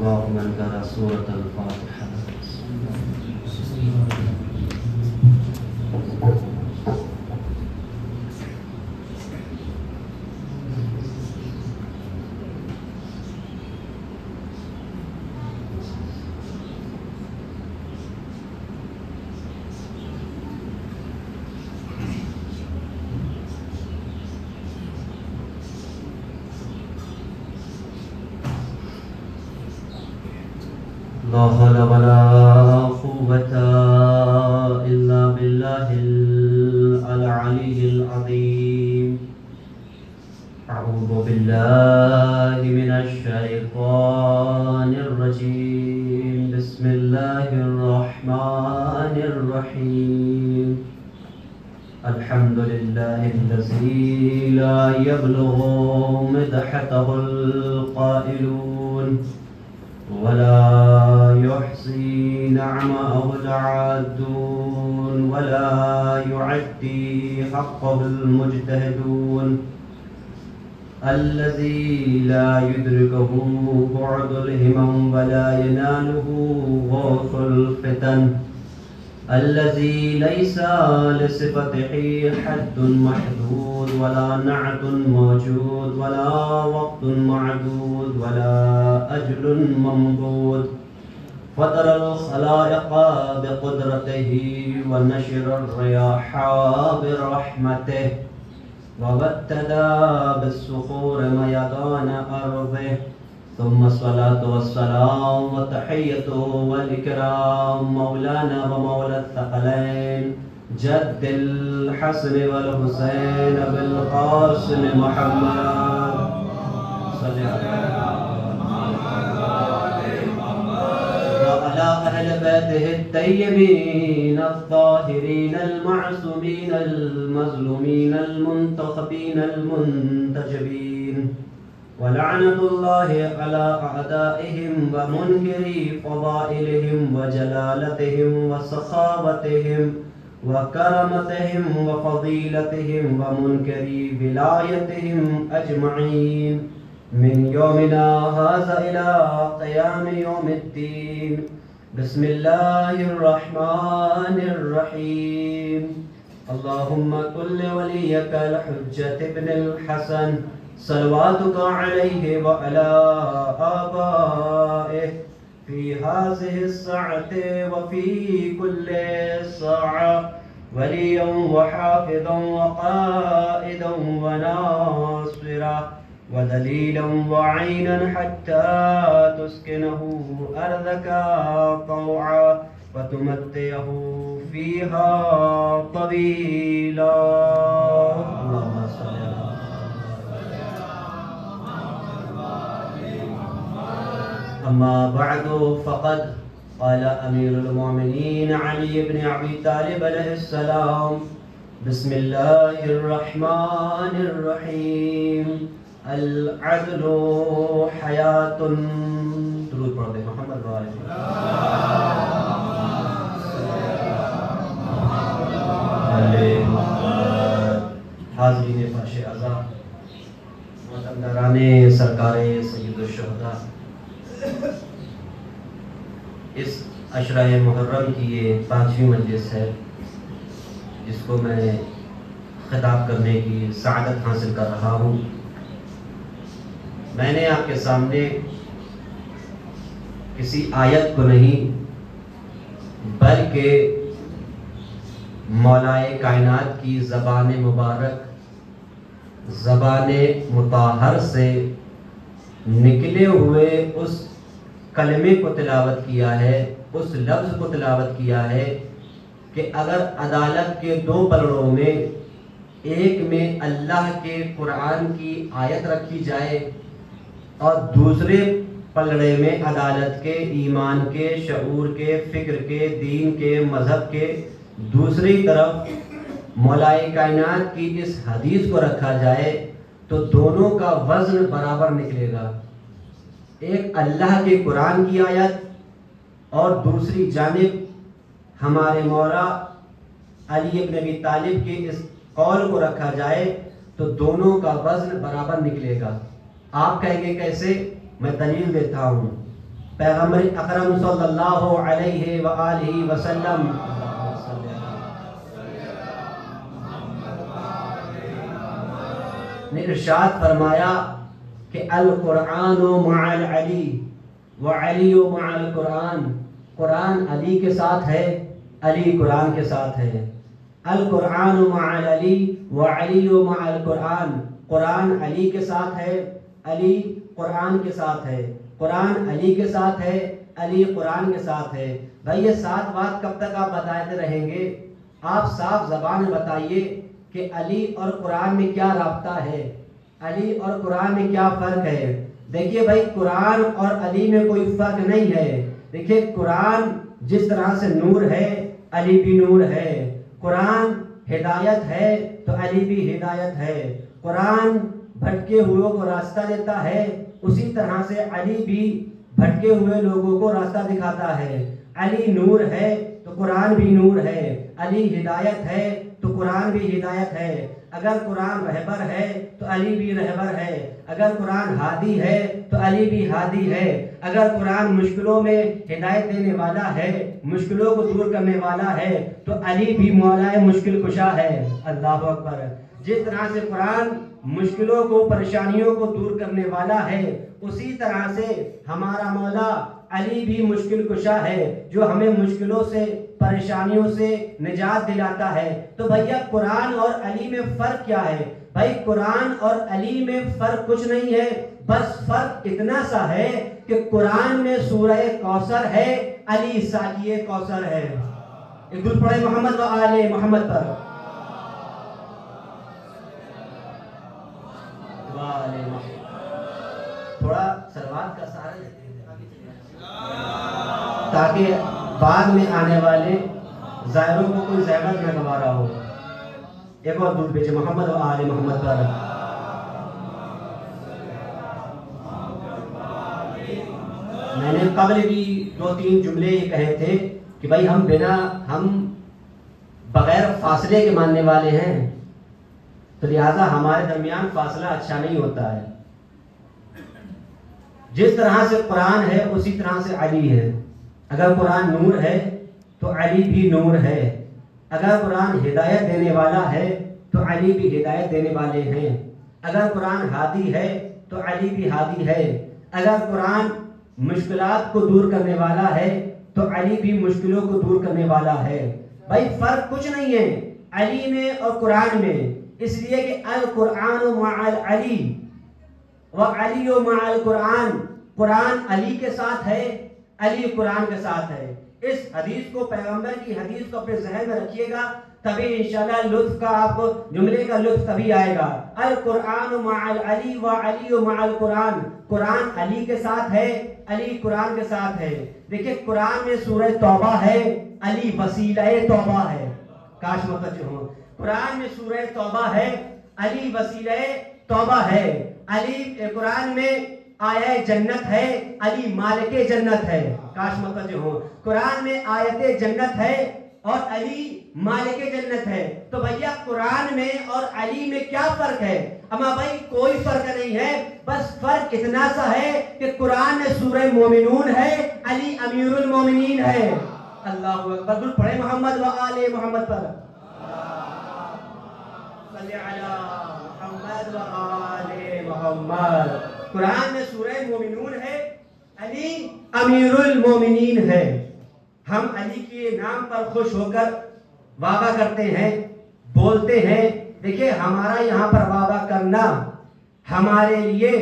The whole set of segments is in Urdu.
اللهم من قرأ سورة الفاتحة لا حول ولا قوة إلا بالله العلي العظيم. أعوذ بالله من الشيطان الرجيم. بسم الله الرحمن الرحيم. الحمد لله الذي لا يبلغ مدحته القائلون ولا يحصي نعمه العادون ولا يعدي حقه المجتهدون. الذي لا يدركه بعد الهمم ولا يناله غوث الفتن. الذي ليس لصفته حد محدود ولا نعت موجود ولا وقت معدود ولا أجل ممدود. فطر الخلائق بقدرته ونشر الرياح برحمته وابتدى بالصخور ميدان أرضه. ثم الصلاة والسلام والتحية والإكرام مولانا ومولى الثقلين جد الحسن والحسين بالقاسم محمد صلى وعلى أهل بيته الطيبين الطاهرين المعصومين المظلومين المنتخبين المنتجبين. ولعنة الله على أعدائهم ومنكري فضائلهم وجلالتهم وسخاوتهم وكرمتهم وفضيلتهم ومنكري ولايتهم أجمعين من يومنا هذا إلى قيام يوم الدين. بسم الله الرحمن الرحيم. اللهم كل وليك الحجة ابن الحسن صلواتك عليه وعلى آبائه في هذه الساعة وفي كل ساعة وليا وحافظا وقائدا وناصرا ودليلا وعينا حتى تسكنه أرضك طوعا وتمتعه فيها طويلا. اللهم صل على أما بعد فقد قال أمير المؤمنين علي بن أبي طالب عليه السلام بسم الله الرحمن الرحيم. العدل حياة. درود پڑھتے محمد وآلہ حاضرین فرش عزا وطندران سرکار سید الشہداء، اس عشرہ محرم کی یہ 5ویں مجلس ہے جس کو میں خطاب کرنے کی سعادت حاصل کر رہا ہوں. میں نے آپ کے سامنے کسی آیت کو نہیں بلکہ مولائے کائنات کی زبان مبارک زبان مطہر سے نکلے ہوئے اس کلمے کو تلاوت کیا ہے، اس لفظ کو تلاوت کیا ہے کہ اگر عدالت کے 2 پلڑوں میں ایک میں اللہ کے قرآن کی آیت رکھی جائے اور دوسرے پلڑے میں عدالت کے، ایمان کے، شعور کے، فکر کے، دین کے، مذہب کے، دوسری طرف مولائے کائنات کی اس حدیث کو رکھا جائے تو دونوں کا وزن برابر نکلے گا. ایک اللہ کے قرآن کی آیت اور دوسری جانب ہمارے مولا علی بن ابی طالب کے اس قول کو رکھا جائے تو دونوں کا وزن برابر نکلے گا. آپ کہیں گے کیسے؟ میں دلیل دیتا ہوں. پیغمبر اکرم صلی اللہ علیہ وآلہ وسلم نے ارشاد فرمایا کہ القرآن مع العلی وعلی مع القرآن، قرآن علی کے ساتھ ہے، علی قرآن کے ساتھ ہے۔ القرآن مع العلی وعلی مع القرآن، قرآن علی کے ساتھ ہے، علی قرآن کے ساتھ ہے، قرآن علی کے ساتھ ہے، علی قرآن کے ساتھ ہے۔ بھائی یہ سات بات کب تک آپ بتاتے رہیں گے؟ آپ صاف زبان میں بتائیے کہ علی اور قرآن میں کیا رابطہ ہے، علی اور قرآن میں کیا فرق ہے۔ دیکھیے بھائی قرآن اور علی میں کوئی فرق نہیں ہے۔ دیکھیے قرآن جس طرح سے نور ہے، علی بھی نور ہے۔ قرآن ہدایت ہے تو علی بھی ہدایت ہے۔ قرآن بھٹکے ہوئے کو راستہ دیتا ہے، اسی طرح سے علی بھی بھٹکے ہوئے لوگوں کو راستہ دکھاتا ہے۔ علی نور ہے تو قرآن بھی نور ہے، علی ہدایت ہے تو قرآن بھی ہدایت ہے۔ اگر قرآن رہبر ہے تو علی بھی رہبر ہے، اگر قرآن ہادی ہے تو علی بھی ہادی ہے، اگر قرآن مشکلوں میں ہدایت دینے والا ہے، مشکلوں کو دور کرنے والا ہے تو علی بھی مولا مشکل کشا ہے۔ اللہ اکبر۔ جس طرح سے قرآن مشکلوں کو، پریشانیوں کو دور کرنے والا ہے، اسی طرح سے ہمارا مولا علی بھی مشکل کشا ہے، جو ہمیں مشکلوں سے، پریشانیوں سے نجات دلاتا ہے۔ تو بھیا قرآن اور علی میں فرق کیا ہے؟ بھائی قرآن اور علی میں فرق کچھ نہیں ہے، بس فرق اتنا سا ہے کہ قرآن میں سورہ کوثر ہے، علی ساقی کوثر ہے۔ ایک درود پڑھے محمد و آل محمد پر۔ تھوڑا سلوات کا سہارا لیتے ہیں تاکہ بعد میں آنے والے زائروں کو کوئی زحمت نہ گوارا ہو۔ ایک اور درود بھیجے محمد و آل محمد پر۔ میں نے قبل بھی 2-3 جملے یہ کہے تھے کہ بھائی ہم بغیر فاصلے کے ماننے والے ہیں، تو لہٰذا ہمارے درمیان فاصلہ اچھا نہیں ہوتا ہے۔ جس طرح سے قرآن ہے اسی طرح سے علی ہے۔ اگر قرآن نور ہے تو علی بھی نور ہے، اگر قرآن ہدایت دینے والا ہے تو علی بھی ہدایت دینے والے ہیں، اگر قرآن ہادی ہے تو علی بھی ہادی ہے، اگر قرآن مشکلات کو دور کرنے والا ہے تو علی بھی مشکلوں کو دور کرنے والا ہے۔ بھائی فرق کچھ نہیں ہے علی میں اور قرآن میں، اس لیے کہ القرآن مع العلی وعلی مع القرآن، قرآن علی کے ساتھ ہے، علی قرآن کے ساتھ ہے۔ اس حدیث کو، پیغمبر کی حدیث کو اپنے ذہن میں رکھیے گا، تبھی انشاءاللہ لطف کا، آپ کو جملے کا لطف تبھی آئے گا۔ القرآن مع العلی وعلی مع القرآن، قرآن علی کے ساتھ ہے، علی قرآن کے ساتھ ہے۔ دیکھیں قرآن میں سورہ توبہ ہے، علی وسیلہ توبہ ہے۔ کاش متوجہ ہوں، قرآن میں سورہ توبہ ہے، علی وسیلہ توبہ ہے۔ علی قرآن میں آیہ جنت ہے، علی مالک جنت ہے۔ کاش متوجہ ہوں، قرآن میں آیت جنت ہے اور علی مالک جنت ہے۔ تو بھیا قرآن میں اور علی میں کیا فرق ہے؟ اما بھائی کوئی فرق نہیں ہے، بس فرق اتنا سا ہے کہ قرآن میں سورہ مومنون ہے، علی امیر المومنین ہے۔ اللہ اکبر، درود پڑھے محمد و آل محمد پر۔ صلی علی محمد و آل محمد۔ قرآن میں سورہ مومنون ہے، علی امیر المومنین ہے۔ ہم علی کے نام پر خوش ہو کر وعدہ کرتے ہیں، بولتے ہیں۔ دیکھیں ہمارا یہاں پر وعدہ کرنا ہمارے لیے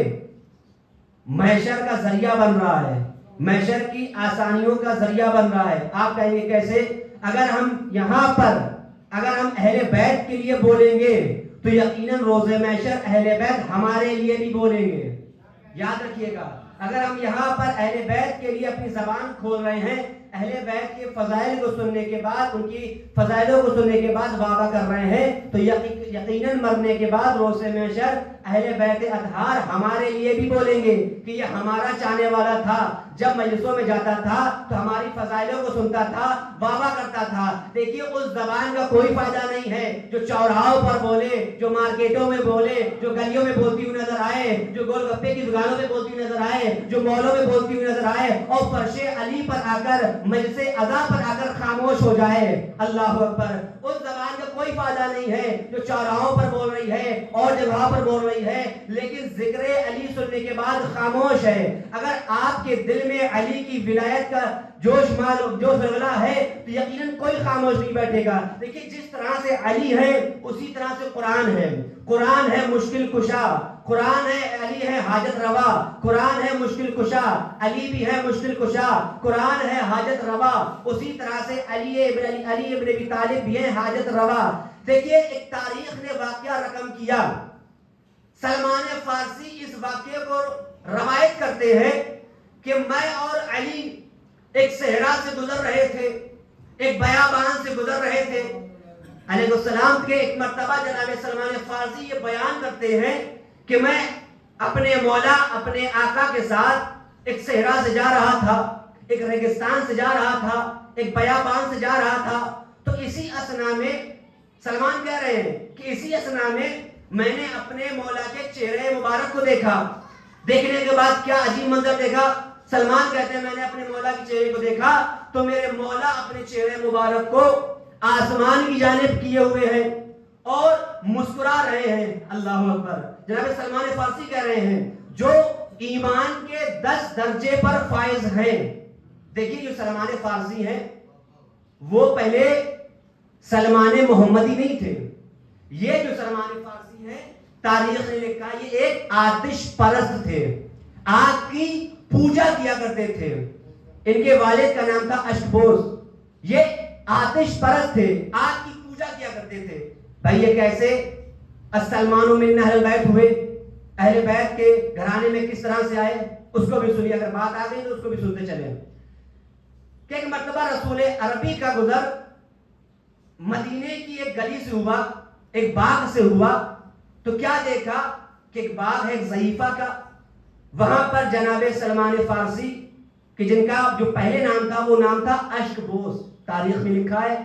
محشر کا ذریعہ بن رہا ہے، محشر کی آسانیوں کا ذریعہ بن رہا ہے۔ آپ کہیں گے کیسے؟ اگر ہم یہاں پر ہم اہل بیت کے لیے بولیں گے تو یقیناً روز محشر اہل بیت ہمارے لیے بھی بولیں گے۔ یاد رکھیے گا، اگر ہم یہاں پر اہل بیت کے لیے اپنی زبان کھول رہے ہیں، اہل بیت کے فضائل کو سننے کے بعد، ان کی فضائلوں کو سننے کے بعد وعدہ کر رہے ہیں، تو یقیناً مرنے کے بعد روز محشر اہل بیت اطہار ہمارے لیے بھی بولیں گے کہ یہ ہمارا چاہنے والا تھا، جب مجلسوں میں جاتا تھا تو ہماری فضائلوں کو سنتا تھا، وعدہ کرتا تھا۔ دیکھیے اس زبان کا کوئی فائدہ نہیں ہے جو چوراہوں پر بولے، جو مارکیٹوں میں بولے، جو گلیوں میں بولتی ہوئی نظر آئے، جو گول گپے کی دکانوں میں بولتی ہوئی نظر آئے، جو مالوں میں بولتی ہوئی نظر آئے اور فرش علی پر آ کر مجلس ادا پر آ کر خاموش ہو جائے. اللہ اکبر. اس زبان کا کوئی فائدہ نہیں ہے جو چوراہوں پر بول رہی ہے اور جگہ پر بول رہی ہے لیکن ذکر علی سننے کے بعد خاموش ہے. اگر آپ کے دل میں علی کی ولایت کا جوش غلغلہ ہے تو یقیناً کوئی خاموش نہیں بیٹھے گا. دیکھیے جس طرح سے علی ہے اسی طرح سے قرآن ہے. قرآن ہے مشکل کشا, قرآن ہے علی ہے حاجت روا. قرآن ہے مشکل کشا, علی بھی ہے مشکل کشا. قرآن ہے حاجت روا, اسی طرح سے علی ابن ابی طالب بھی ہے حاجت روا. دیکھیے ایک تاریخ نے واقعہ رقم کیا. سلمان فارسی اس واقعے کو روایت کرتے ہیں کہ میں اور علی ایک صحرا سے گزر رہے تھے, ایک بیابان سے گزر رہے تھے. علیہ السلام کے ایک مرتبہ جناب سلمان فارسی یہ بیان کرتے ہیں کہ میں اپنے مولا اپنے آقا کے ساتھ ایک صحرا سے جا رہا تھا, ایک ریگستان سے جا رہا تھا, ایک بیابان سے جا رہا تھا. تو اسی اثنا میں سلمان کہہ رہے ہیں کہ اسی اثنا میں نے اپنے مولا کے چہرے مبارک کو دیکھا. دیکھنے کے بعد کیا عجیب منظر دیکھا. سلمان کہتے ہیں میں نے اپنے مولا کے چہرے کو دیکھا تو میرے مولا اپنے چہرے مبارک کو آسمان کی جانب کیے ہوئے ہیں اور مسکرا رہے ہیں. اللہ اکبر. جناب سلمان فارسی کہہ رہے ہیں جو ایمان کے 10 درجے پر فائز ہیں. دیکھیے جو سلمان فارسی ہیں وہ پہلے سلمان محمدی نہیں تھے. یہ جو سلمان فارسی ہیں تاریخ نے لکھا یہ ایک آتش پرست تھے, آگ کی پوجا کیا کرتے تھے. ان کے والد کا نام تھا اشکبوس. یہ آتش پرست تھے, آگ کی پوجا کیا کرتے تھے. بھائی یہ کیسے السلمان من اہل بیت ہوئے, اہل بیت کے گھرانے میں کس طرح سے آئے اس کو بھی سنیے. اگر بات آ گئی تو اس کو بھی سنتے چلیں. کہ ایک مرتبہ رسول عربی کا گزر مدینے کی ایک گلی سے ہوا, ایک باغ سے ہوا. تو کیا دیکھا کہ ایک باغ ہے ایک ضعیفہ کا, وہاں پر جناب سلمان فارسی کہ جن کا جو پہلے نام تھا وہ نام تھا اشکبوس. تاریخ میں لکھا ہے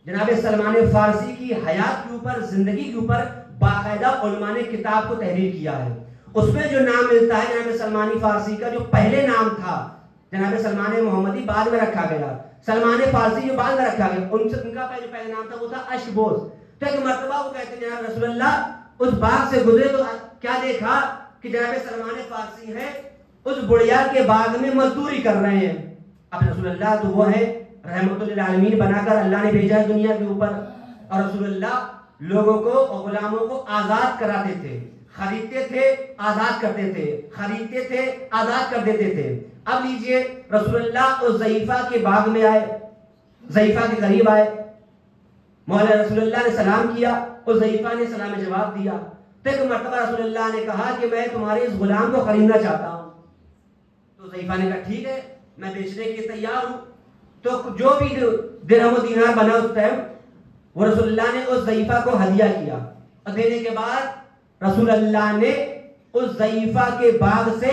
جناب سلمان فارسی کی حیات کے اوپر, زندگی کے اوپر باقاعدہ علماء نے کتاب کو تحریر کیا ہے. اس میں جو نام ملتا ہے جناب سلمان فارسی کا جو پہلے نام تھا جناب سلمان محمدی بعد میں رکھا گیا, سلمان فارسی جو بعد میں رکھا گیا, ان کا جو پہلے نام تھا وہ تھا اشکبوس. تو ایک مرتبہ وہ کہتے ہیں جناب رسول اللہ اس باغ سے گزرے تو کیا دیکھا کہ جناب سلمان فارسی ہے اس بڑیا کے باغ میں مزدوری کر رہے ہیں. اب رسول اللہ تو وہ ہے رحمت للعالمین بنا کر اللہ نے بھیجا ہے دنیا کے اوپر, اور رسول اللہ لوگوں کو اور غلاموں کو آزاد کراتے تھے, خریدتے تھے آزاد کرتے تھے, خریدتے تھے آزاد کر دیتے تھے. اب لیجئے رسول اللہ اس ضعیفہ کے باغ میں آئے, ضعیفہ کے قریب آئے, مولا رسول اللہ نے سلام کیا, اس ضعیفہ نے سلام جواب دیا. تو ایک مرتبہ رسول اللہ نے کہا کہ میں تمہارے اس غلام کو خریدنا چاہتا ہوں. تو ضعیفہ نے کہا ٹھیک ہے میں بیچنے کے لیے تیار ہوں. تو جو بھی درہم و دینار بنا اس ٹائم وہ رسول اللہ نے اس ضعیفہ کو ہدیہ کیا, اور دینے کے بعد رسول اللہ نے اس ضعیفہ کے باغ سے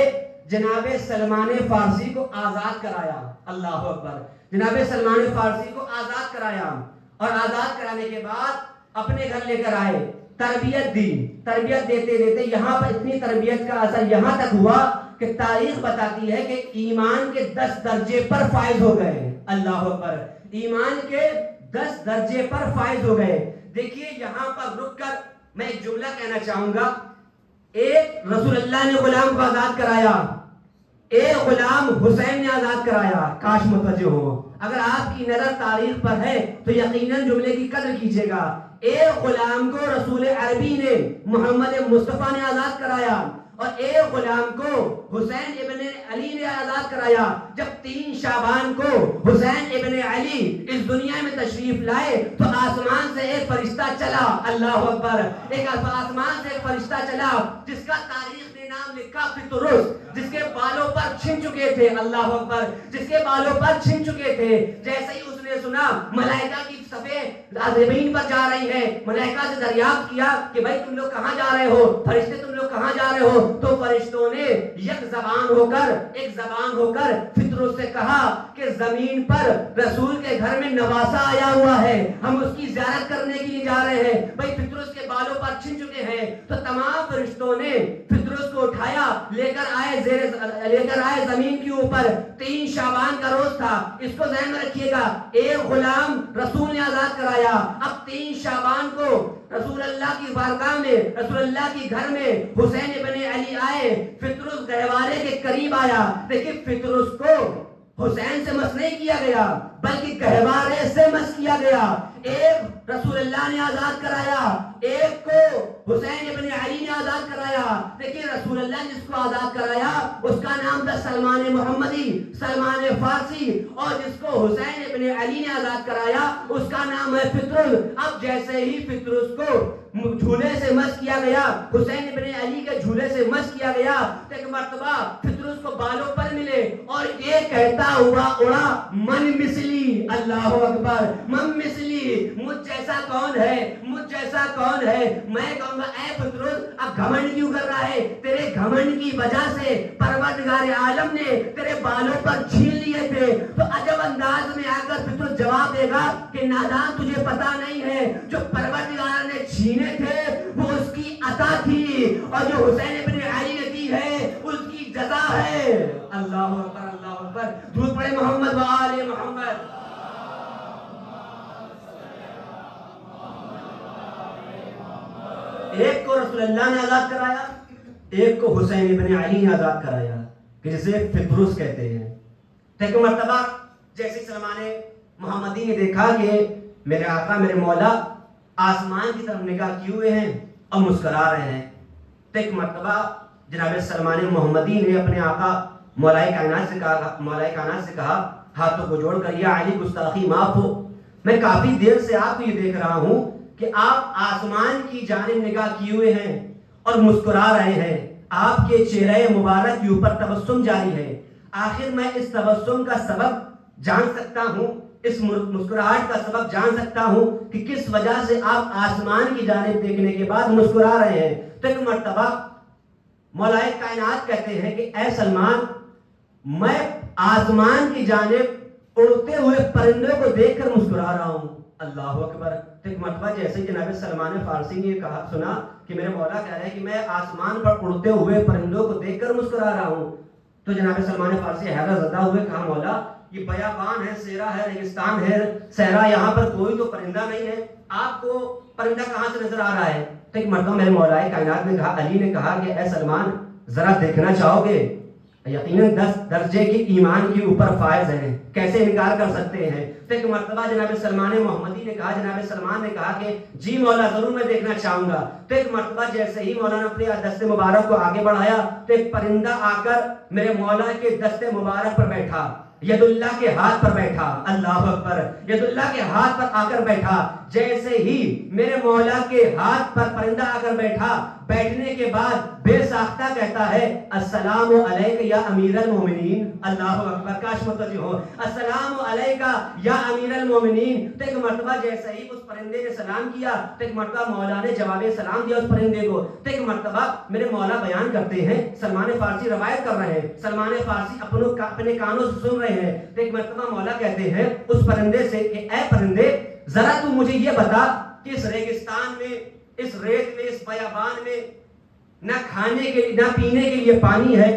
جناب سلمان فارسی کو آزاد کرایا. اللہ اکبر. جناب سلمان فارسی کو آزاد کرایا, اور آزاد کرانے کے بعد اپنے گھر لے کر آئے, تربیت دی. تربیت دیتے دیتے یہاں پر اتنی تربیت کا اثر یہاں تک ہوا کہ تاریخ بتاتی ہے کہ ایمان کے 10 درجے پر فائز ہو گئے. اللہ اکبر. ایمان کے 10 درجے پر فائز ہو گئے. دیکھیے یہاں پر رک کر میں ایک جملہ کہنا چاہوں گا. ایک رسول اللہ نے غلام کو آزاد کرایا, ایک غلام حسین نے آزاد کرایا. کاش متوجہ ہو, اگر آپ کی نظر تاریخ پر ہے تو یقیناً جملے کی قدر کیجیے گا. ایک غلام کو رسول عربی نے محمد مصطفیٰ نے آزاد کرایا, اور ایک غلام کو حسین ابن علی نے آزاد کرایا. جب 3 شعبان کو حسین ابن علی اس دنیا میں تشریف لائے تو آسمان سے ایک فرشتہ چلا. اللہ اکبر. ایک آسمان سے ایک فرشتہ چلا جس کا تاریخ نے نام لکھا فطرس, جس کے بالوں پر چھن چکے تھے. اللہ اکبر. جس کے بالوں پر چھن چکے تھے. جیسے ہی اس نے سنا ملائکہ کی صفیں زمین پر جا رہی ہیں, ملائکہ سے دریافت کیا کہ بھائی تم لوگ کہاں جا رہے ہو, فرشتے تم لوگ کہاں جا رہے ہو. تو فرشتوں نے ایک زبان ہو کر فطرس سے کہا کہ زمین پر رسول کے گھر میں نواسا آیا ہوا ہے, ہم اس کی زیارت کرنے کے لیے جا رہے ہیں. بھائی فطرس کے بالوں پر چھن چکے ہیں. تو تمام فرشتوں نے فطرس کو اٹھایا، لے کر آئے زمین کے اوپر. 3 شعبان کا روز تھا. اس کو ذہن میں رکھیے گا. ایک غلام رسول نے آزاد کرایا. اب 3 شعبان کو رسول اللہ کی بارگاہ میں، رسول اللہ کی گھر میں حسین ابن علی آئے. فطرس گہوارے کے قریب آیا. دیکھیں فطرس کو حسین سے مس نہیں کیا گیا بلکہ گہوارے سے مس کیا گیا. ایک رسول اللہ نے آزاد کرایا، ایک کو حسین ابن علی نے آزاد کرایا. دیکھیں رسول اللہ نے جس کو آزاد کرایا اس کا نام تھا سلمان محمدی، سلمان فارسی، اور جس کو حسین ابن علی نے آزاد کرایا اس کا نام ہے فطرس. اب جیسے ہی فطرس کو جھولے سے مس کیا گیا، حسین ابن علی کے جھولے سے مس کیا گیا، تو ایک مرتبہ فطرس کو بالوں پر ملے اور یہ کہتا ہوا اڑا من مثلی. اللہ اکبر. من مثلی، مجھ جیسا کون ہے، مجھ جیسا کون ہے. میں کہوں گا اے فطرس اب گھمنڈ کیوں کر رہا ہے؟ تیرے گھمنڈ کی وجہ سے پروردگار عالم نے تیرے بالوں پر چھین لیے تھے. تو عجب انداز میں آ کر فطرس جواب دے گا کہ نادان تجھے پتا نہیں ہے جو پروردگار نے چھینے تھے وہ اس کی عطا تھی، اور جو حسین ابن علی نے دی ہے اس کی جزا ہے. اللہ اکبر، اللہ اکبر. درود پڑھے محمد و آل محمد. ایک کو رسول اللہ نے آزاد کرایا، ایک کو حسین ابن علی نے آزاد کرایا کہ جسے فطرس کہتے ہیں. ایک مرتبہ جیسے سلمان محمدی نے دیکھا کہ میرے آقا میرے مولا آسمان کی طرف نگاہ کیے ہوئے ہیں اور مسکرا رہے ہیں، تو ایک مرتبہ جناب سلمان محمدی نے اپنے آقا مولا کائنات سے کہا ہاتھوں کو جوڑ کر یا علی گستاخی معاف ہو، میں کافی دیر سے آپ کو یہ دیکھ رہا ہوں کہ آپ آسمان کی جانب نگاہ کیے ہوئے ہیں اور مسکرا رہے ہیں. آپ کے چہرے مبارک کے اوپر تبسم جاری ہے. آخر میں اس تبسم کا سبب جان سکتا ہوں، اس مسکراہٹ کا سبب جان سکتا ہوں کہ کس وجہ سے آپ آسمان کی جانب دیکھنے کے بعد مسکرا رہے ہیں. تو ایک مرتبہ مولا کائنات کہتے ہیں کہ اے سلمان میں آسمان کی جانب اڑتے ہوئے پرندوں کو دیکھ کر مسکرا رہا ہوں. اللہ اکبر. تو ایک مرتبہ جیسے جناب سلمان فارسی نے کہا سنا کہ میرے مولا کہہ رہے ہیں کہ میں آسمان پر اڑتے ہوئے پرندوں کو دیکھ کر مسکرا رہا ہوں، تو جناب سلمان فارسی حیرت زدہ ہوئے کہا مولا یہ بیابان ہے، صحرا ہے، ریگستان ہے، صحرا، یہاں پر کوئی تو پرندہ نہیں ہے، آپ کو پرندہ کہاں سے نظر آ رہا ہے؟ تو ایک مرتبہ میرے مولا کائنات نے کہا، علی نے کہا کہ اے سلمان ذرا دیکھنا چاہو گے؟ یقیناً 10 درجے کی ایمان کے اوپر فائز ہیں، کیسے انکار کر سکتے ہیں؟ تو ایک مرتبہ جناب سلمان محمدی نے کہا، جناب سلمان نے کہا کہ جی مولا ضرور میں دیکھنا چاہوں گا. تو ایک مرتبہ جیسے ہی مولا نے اپنے دست مبارک کو آگے بڑھایا تو ایک پرندہ آ کر میرے مولا کے دست مبارک پر بیٹھا، ید اللہ کے ہاتھ پر بیٹھا. اللہ اکبر. ید اللہ کے ہاتھ پر آ کر بیٹھا. جیسے ہی میرے مولا کے ہاتھ پر پرندہ آ کر بیٹھا، بیٹھنے کے بعد بے ساختہ کہتا ہے السلام علیک یا امیر المومنین. اللہ اکبر. کاش متوجہ ہو. السلام علیک یا امیر المومنین. تو ایک مرتبہ جیسے ہی اس پرندے نے سلام کیا تو ایک مرتبہ مولا نے جواب سلام دیا اس پرندے کو. تو ایک مرتبہ میرے مولا بیان کرتے ہیں، سلمان فارسی روایت کر رہے ہیں، سلمان فارسی اپنے کانوں سے سن رہے ہیں. تو ایک مرتبہ مولا کہتے ہیں اس پرندے سے کہ اے پرندے ذرا تو مجھے یہ بتا کہ اس ریگستان میں، اس ریت میں، اس بیابان میں نہ کھانے کے لیے، نہ پینے کے لیے پانی ہے،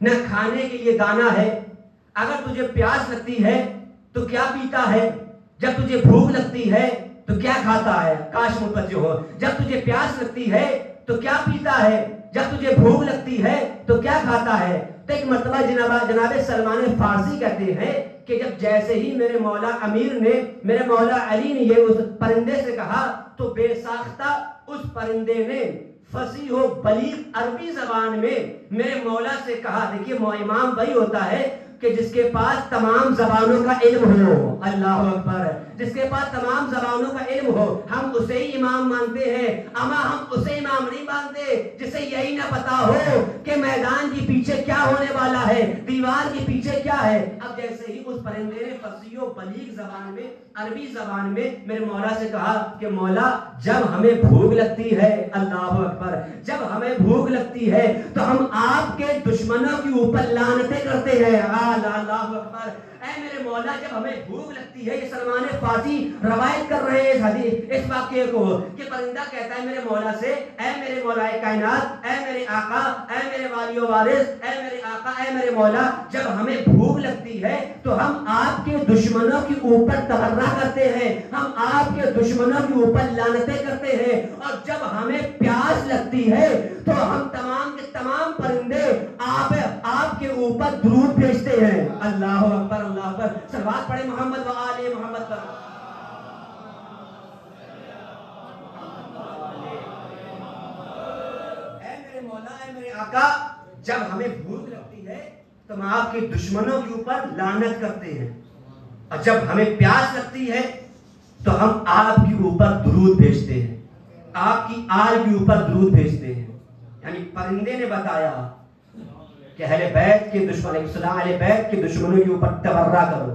نہ کھانے کے لیے دانا ہے. اگر تجھے پیاس لگتی ہے تو کیا پیتا ہے؟ جب تجھے بھوک لگتی ہے تو کیا کھاتا ہے؟ کاش متوجہ ہو. جب تجھے پیاس لگتی ہے تو کیا پیتا ہے؟ جب تجھے بھوک لگتی ہے تو کیا کھاتا ہے؟ تو ایک مرتبہ جناب سلمان فارسی کہتے ہیں کہ جب جیسے ہی میرے مولا امیر نے، میرے مولا علی نے یہ اس پرندے سے کہا تو بے ساختہ اس پرندے نے فصیح و بلیغ عربی زبان میں میرے مولا سے کہا. دیکھیے امام وہی ہوتا ہے کہ جس کے پاس تمام زبانوں کا علم ہو. اللہ اکبر. جس کے پاس تمام زبانوں کا علم ہو. ہم اسے ہی امام مانتے ہیں، اما ہم اسے امام نہیں مانتے جسے یہی نہ پتا ہو کہ میدان کے پیچھے کیا ہونے والا ہے، دیوار کے پیچھے کیا ہے. اب جیسے ہی اس پرندے نے فصیح و بلیغ زبان میں، عربی زبان میں میرے مولا سے کہا کہ مولا جب ہمیں بھوک لگتی ہے، اللہ اکبر، جب ہمیں بھوک لگتی ہے تو ہم آپ کے دشمنوں کے اوپر لعنتیں کرتے ہیں. اللہ اکبر. اے میرے مولا جب ہمیں بھوک لگتی ہے، یہ سلمان فارسی روایت کر رہے ہیں اس واقعے کو کہ پرندہ کہتا ہے میرے مولا سے، اے میرے مولا کائنات، اے میرے آقا، اے میرے والی و وارث، اے میرے آقا، اے میرے مولا، جب ہمیں بھوک لگتی ہے تو ہم آپ کے دشمنوں کے اوپر تبرہ کرتے ہیں، ہم آپ کے دشمنوں کے اوپر لعنتیں کرتے ہیں، اور جب ہمیں پیاس لگتی ہے تو ہم تمام کے تمام پرندے آپ کے اوپر درود بھیجتے ہیں۔ اللہ اکبر، اللہ اکبر، صلوات پڑھیں محمد و آل محمد پر۔ اے میرے مولا، اے میرے آقا، جب ہمیں بھوک لگتی ہے تو ہم آپ کے دشمنوں کے اوپر لعنت کرتے ہیں، اور جب ہمیں پیاس لگتی ہے تو ہم آپ کے اوپر درود بھیجتے ہیں، آپ کی آل کے اوپر درود بھیجتے ہیں۔ یعنی پرندے نے بتایا کہ اہل بیت کے دشمن، اہل بیت کے دشمنوں کے اوپر تبرہ کرو،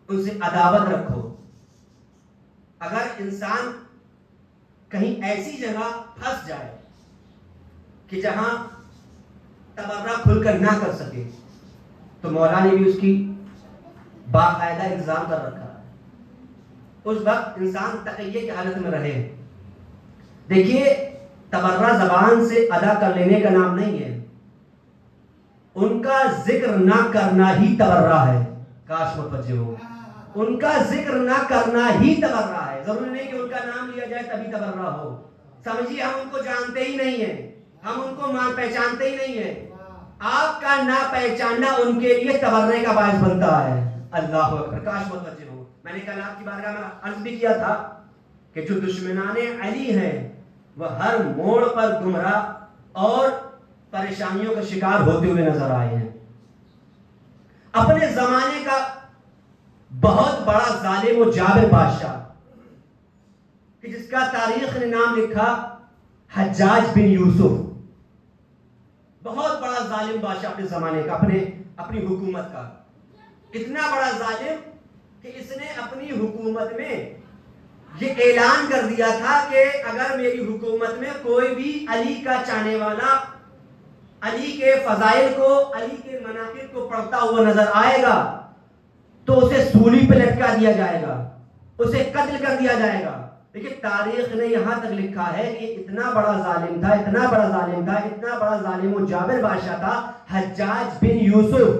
ان سے عداوت رکھو۔ اگر انسان کہیں ایسی جگہ پھنس جائے کہ جہاں تبرہ کھل کر نہ کر سکے تو مولا نے بھی اس کی باقاعدہ انتظام کر رکھا ہے، اس وقت انسان تقیہ کی حالت میں رہے۔ دیکھیے، تبرہ زبان سے ادا کر لینے کا نام نہیں ہے، ان کا ذکر نہ کرنا ہی تبرہ ہے۔ کاش متوجہ ہو، ان کا ذکر نہ کرنا ہی تبرہ ہے، ضروری نہیں کہ ان کا نام لیا جائے تبھی تبرہ ہو۔ سمجھیے ہم ان کو جانتے ہی نہیں ہیں، ہم ان کو پہچانتے ہی نہیں ہیں، آپ کا نہ پہچاننا ان کے لیے تبرے کا باعث بنتا ہے۔ اللہ اکبر، کاش متوجہ ہو۔ میں نے کل آپ کی بارگاہ میں عرض بھی کیا تھا کہ جو دشمنان علی ہیں وہ ہر موڑ پر گمراہ اور پریشانیوں کا شکار ہوتے ہوئے نظر آئے ہیں۔ اپنے زمانے کا بہت بڑا ظالم و جابر بادشاہ کہ جس کا تاریخ نے نام لکھا حجاج بن یوسف، بہت بڑا ظالم بادشاہ اپنے زمانے کا، اپنی حکومت کا، اتنا بڑا ظالم کہ اس نے اپنی حکومت میں یہ اعلان کر دیا تھا کہ اگر میری حکومت میں کوئی بھی علی کا چاہنے والا علی کے فضائل کو، علی کے مناقب کو پڑھتا ہوا نظر آئے گا تو اسے سولی پہ لٹکا دیا جائے گا، اسے قتل کر دیا جائے گا۔ دیکھیں تاریخ نے یہاں تک لکھا ہے کہ اتنا بڑا ظالم تھا، اتنا بڑا ظالم تھا، اتنا بڑا ظالم و جابر بادشاہ تھا حجاج بن یوسف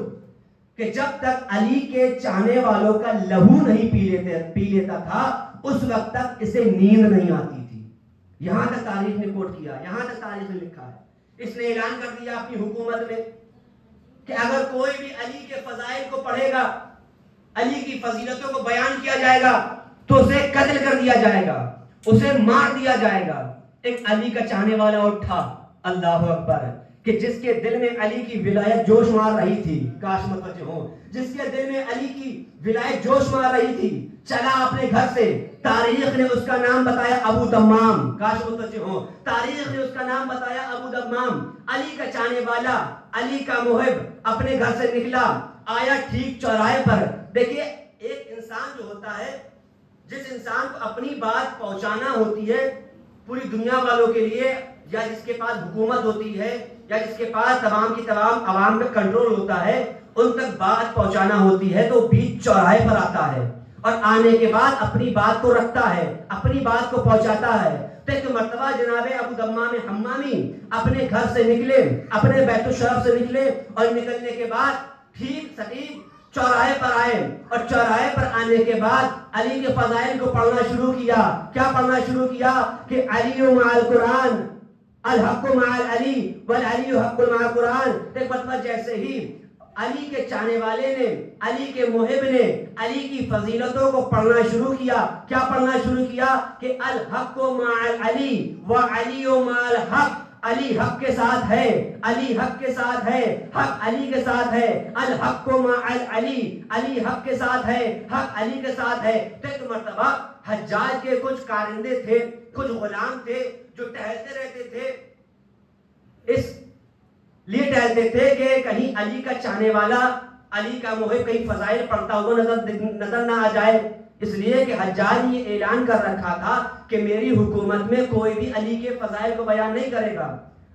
کہ جب تک علی کے چاہنے والوں کا لہو نہیں پی لیتا تھا اس وقت تک اسے نیند نہیں آتی تھی۔ یہاں تک تاریخ نے کوٹ کیا، یہاں تک تاریخ نے لکھا ہے۔ اس نے اعلان کر دیا اپنی حکومت میں کہ اگر کوئی بھی علی کے فضائل کو پڑھے گا، علی کی فضیلتوں کو بیان کیا جائے گا تو اسے قتل کر دیا جائے گا، اسے مار دیا جائے گا۔ ایک علی کا چاہنے والا اٹھا، اللہ اکبر، کہ جس کے دل میں علی کی ولایت جوش مار رہی تھی، کاش متوجہ ہو، جس کے دل میں علی کی ولایت جوش مار رہی تھی، چلا اپنے گھر سے۔ تاریخ نے اس کا نام بتایا ابو دمام، کاش متوجہ ہو، تاریخ نے اس کا نام بتایا ابو دمام، علی کا چاہنے والا، علی کا محب، اپنے گھر سے نکلا، آیا ٹھیک چوراہے پر۔ دیکھیے ایک انسان جو ہوتا ہے، جس انسان کو اپنی بات پہنچانا ہوتی ہے پوری دنیا والوں کے لیے، یا جس کے پاس حکومت ہوتی ہے، یا جس کے پاس تمام کی تمام عوام کا کنٹرول ہوتا ہے، ان تک بات پہنچانا ہوتی ہے تو بیچ چوراہے پر آتا ہے، اور آنے کے بعد اپنی بات کو رکھتا ہے، اپنی بات کو پہنچاتا ہے۔ تو ایک مرتبہ جناب ابو دمام حمامی اپنے گھر سے نکلے، اپنے بیت الشرف سے نکلے، اور نکلنے کے بعد ٹھیک سٹیک چوراہے پر آئے، اور چوراہے پر آنے کے بعد علی کے فضائل کو پڑھنا شروع کیا۔ کیا پڑھنا شروع کیا؟ کہ علی مع القرآن، الحق مع العلی والعلی حق مع القرآن۔ ایک مرتبہ جیسے ہی علی کے چاہنے والے نے، علی کے محب نے علی کی فضیلتوں کو پڑھنا شروع کیا، کیا پڑھنا شروع کیا؟ کہ الحق مع العلی وعلی مع الحق، علی حق کے ساتھ ہے، علی حق کے ساتھ ہے، حق علی کے ساتھ ہے، الحق مع العلی، علی حق کے ساتھ ہے، حق علی کے ساتھ ہے۔ تو ایک مرتبہ حجاج کے کچھ کارندے تھے، کچھ غلام تھے جو ٹہلتے رہتے تھے، اس لیے ٹہلتے تھے کہ کہیں علی کا چاہنے والا، علی کا محب کہیں فضائل پڑھتا ہوا نظر نہ آ جائے، اس لیے کہ حجاج نے یہ اعلان کر رکھا تھا کہ میری حکومت میں کوئی بھی علی کے فضائل کو بیان نہیں کرے گا۔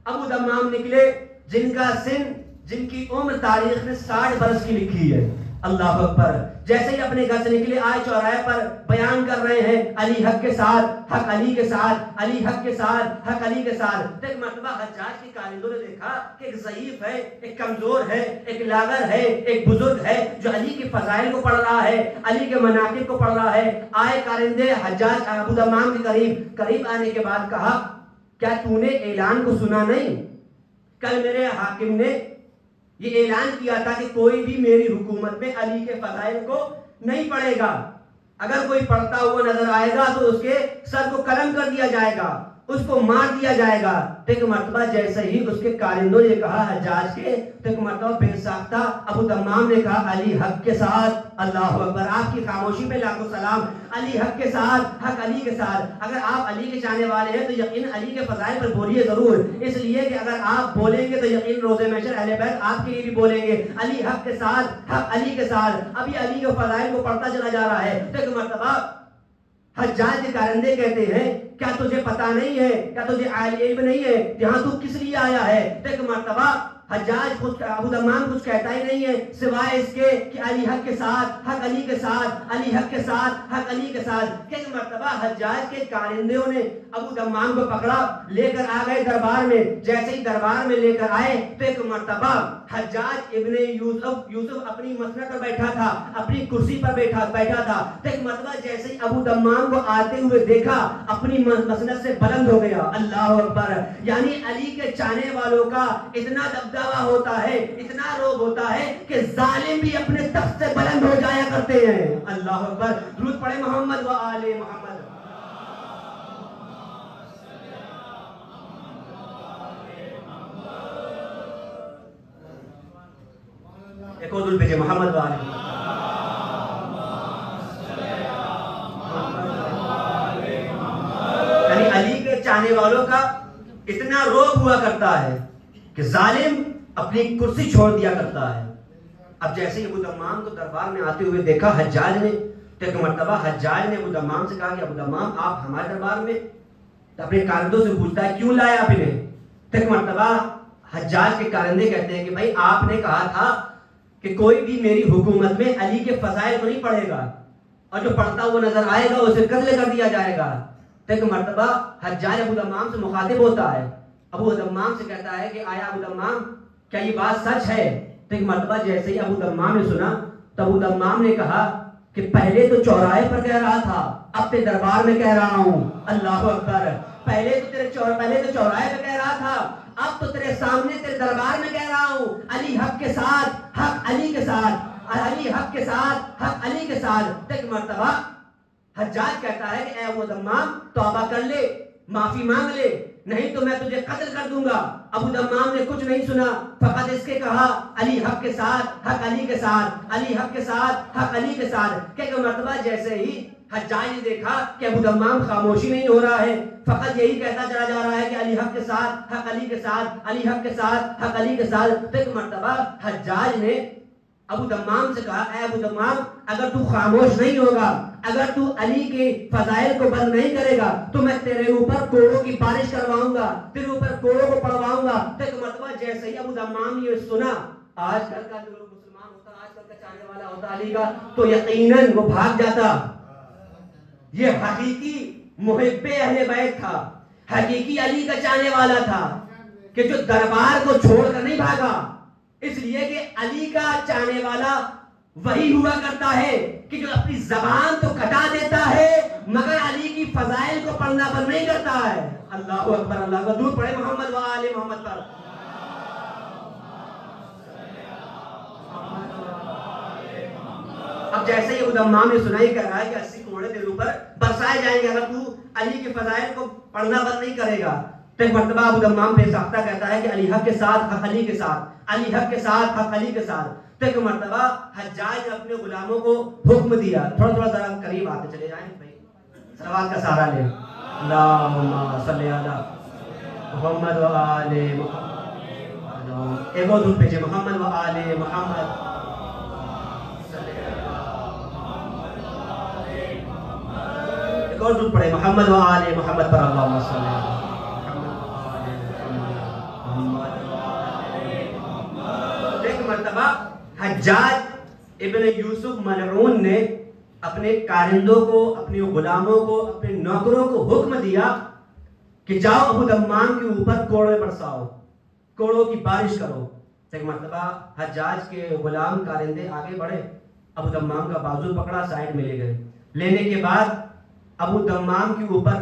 ابو دمام نکلے، جن کا سن، جن کی عمر تاریخ نے 60 برس کی لکھی ہے، اللہ اکبر. جیسے ہی اپنے گھر سے نکلے آئے چوراہے پر بیان کر رہے ہیں علی حق کے ساتھ حق علی کے ساتھ علی حق کے ساتھ حق علی کے ساتھ. تو ایک مرتبہ حجاج کے کارندوں نے دیکھا کہ ایک ضعیف ہے، ایک کمزور ہے، ایک لاغر ہے، ایک بزرگ ہے جو علی کے فضائل کو پڑھ رہا ہے، علی کے مناقب کو پڑھ رہا ہے. آئے کارندے حجاج ابو دمام کے قریب آنے کے بعد کہا کیا تو نے اعلان کو سنا نہیں؟ کل میرے حاکم نے یہ اعلان کیا تھا کہ کوئی بھی میری حکومت میں علی کے فضائل کو نہیں پڑھے گا. اگر کوئی پڑھتا ہوا نظر آئے گا تو اس کے سر کو قلم کر دیا جائے گا، اس کو مار دیا جائے گا. تو ایک مرتبہ جیسے ہی اس کے کارندوں نے کہا حجاج کے، تو ایک مرتبہ بے ساختہ ابو دمام نے کہا علی حق کے ساتھ. اللہ اکبر. آپ کی خاموشی پہ لاکھوں سلام. علی حق کے ساتھ حق علی کے ساتھ. اگر آپ علی کے چاہنے والے ہیں تو یقین علی کے فضائل پر بولیے ضرور، اس لیے کہ اگر آپ بولیں گے تو یقین روز محشر اہل بیت آپ کے لیے بھی بولیں گے علی حق کے ساتھ حق علی کے ساتھ. ابھی علی کے فضائل کو پڑھتا چلا جا رہا ہے. تو ایک مرتبہ حجاج کے کارندے کہتے ہیں کیا تجھے پتا نہیں ہے، کیا تجھے علم نہیں ہے یہاں تو کس لیے آیا ہے؟ تو ایک مرتبہ حجاج خود ابو دمام کچھ کہتا ہی نہیں ہے سوائے اس کے کہ علی حق کے ساتھ حق علی کے ساتھ علی حق کے ساتھ حق علی کے ساتھ. کہ ایک مرتبہ حجاج کے کارندوں نے ابو دمام کو پکڑا، لے کر آ گئے دربار میں. جیسے ہی دربار میں لے کر آئے تو ایک مرتبہ حجاج ابن یوسف اپنی مسند پر بیٹھا تھا، اپنی کرسی پر بیٹھا تھا. تو ایک مرتبہ جیسے ہی ابو دمام کو آتے ہوئے دیکھا اپنی مسند سے بلند ہو گیا. اللہ اکبر. یعنی علی کے چاہنے والوں کا اتنا دبدبا ہوتا ہے، اتنا روب ہوتا ہے کہ ظالم بھی اپنے تخت سے بلند ہو جایا کرتے ہیں. اللہ اکبر. درود پڑھے محمد و آل محمد. ایک اور درود بھیجے محمد و آل محمد. یعنی علی کے چاہنے والوں کا اتنا روب ہوا کرتا ہے کہ ظالم اپنی کرسی چھوڑ دیا کرتا ہے. اب جیسے ہی ابو دمام کو دربار میں آتے ہوئے دیکھا حجاج نے، تو ایک مرتبہ حجاج نے ابو دمام سے کہا کہ ابو دمام آپ ہمارے دربار میں؟ تو اپنے کارندوں سے پوچھتا ہے کیوں لایا آپ انہیں؟ تو ایک مرتبہ حجاج کے کارندے کہتے ہیں کہ بھائی آپ نے کہا تھا کہ کوئی بھی میری حکومت میں علی کے فضائل کو نہیں پڑھے گا اور جو پڑھتا ہوا نظر آئے گا اسے قتل کر دیا جائے گا. تو ایک مرتبہ حجاج ابو دمام سے مخاطب ہوتا ہے، ابو دمام سے کہتا ہے کہ آیا ابو دمام کیا یہ بات سچ ہے؟ تو ایک مرتبہ جیسے ہی ابو دمام نے سنا تو ابو دمام نے کہا کہ پہلے تو چوراہے پر کہہ رہا تھا، اب تیرے دربار میں کہہ رہا ہوں. اللہ اکبر. پہلے تو چوراہے پہ کہہ رہا تھا، اب تو تیرے سامنے تیرے دربار میں کہہ رہا ہوں علی حق کے ساتھ حق علی کے ساتھ علی حق کے ساتھ حق علی کے ساتھ. تو ایک مرتبہ حجاج کہتا ہے کہ اے ابو دمام توبہ کر لے، معافی مانگ لے، نہیں تو میں تجھے قتل کر دوں گا. ابو دمام نے کچھ نہیں سنا، فقط اس کے کہا علی حق کے ساتھ حق علی کے ساتھ علی حق کے ساتھ حق علی کے ساتھ. کہ ایک مرتبہ جیسے ہی حجاج نے دیکھا کہ ابو دمام خاموشی نہیں ہو رہا ہے، فقط یہی کہتا چلا جا رہا ہے کہ علی حق کے ساتھ حق علی کے ساتھ علی حق کے ساتھ حق علی کے ساتھ. تو ایک مرتبہ حجاج نے ابو دمام سے کہا اے ابو دمام اگر تو خاموش نہیں ہوگا، اگر تو علی کے فضائل کو بند نہیں کرے گا تو میں تیرے اوپر کوڑوں کی بارش کرواؤں گا، تیرے اوپر کوڑوں کو پڑواؤں گا. تو ایک مرتبہ جیسے ہی ابو دمام نے یہ سنا، آج کل کا جو لوگ مسلمان ہوتا، آج کل کا چاہنے والا ہوتا علی کا، تو یقیناً وہ بھاگ جاتا. یہ حقیقی محب اہل بیت تھا، حقیقی علی کا چاہنے والا تھا کہ جو دربار کو چھوڑ کر نہیں بھاگا. اس لیے کہ علی کا چاہنے والا وہی ہوا کرتا ہے کہ جو اپنی زبان تو کٹا دیتا ہے مگر علی کی فضائل کو پڑھنا بند نہیں کرتا ہے. اللہ اکبر. اللہ کا درود پڑھے محمد و آل محمد پر. اب جیسے ہی ابو دمام نے سنا ہی کہہ رہا ہے کہ 80 کوڑے تیرے اوپر برسائے جائیں گے اگر تو علی کے فضائل کو پڑھنا بند نہیں کرے گا. تو ایک مرتبہ ابو دمام بے ساختہ کہتا ہے کہ علی حق کے ساتھ حق علی کے ساتھ علی حق کے ساتھ حق علی کے ساتھ. تو ایک مرتبہ حجاج نے اپنے غلاموں کو حکم دیا، تھوڑا ذرا قریب آتے چلے جائیں بھائی، صلوات کا سہارا لیں. اللہم صلی علی محمد و آل محمد. ایک اور درود بھیجے محمد و آل محمد. ایک اور درود پڑھے محمد و آل محمد پر. اللہم صلی علی مرتبہ حجاج ابن یوسف ملعون نے اپنے کارندوں کو، اپنے غلاموں کو، اپنے نوکروں کو حکم دیا کہ جاؤ ابو دمام کے اوپر کوڑے برساؤ، کوڑوں کی بارش کرو۔ ایک مرتبہ حجاج کے غلام کارندے آگے بڑھے، ابو دمام کا بازو پکڑا، سائڈ میں لے گئے۔ لینے کے بعد ابو دمام کے اوپر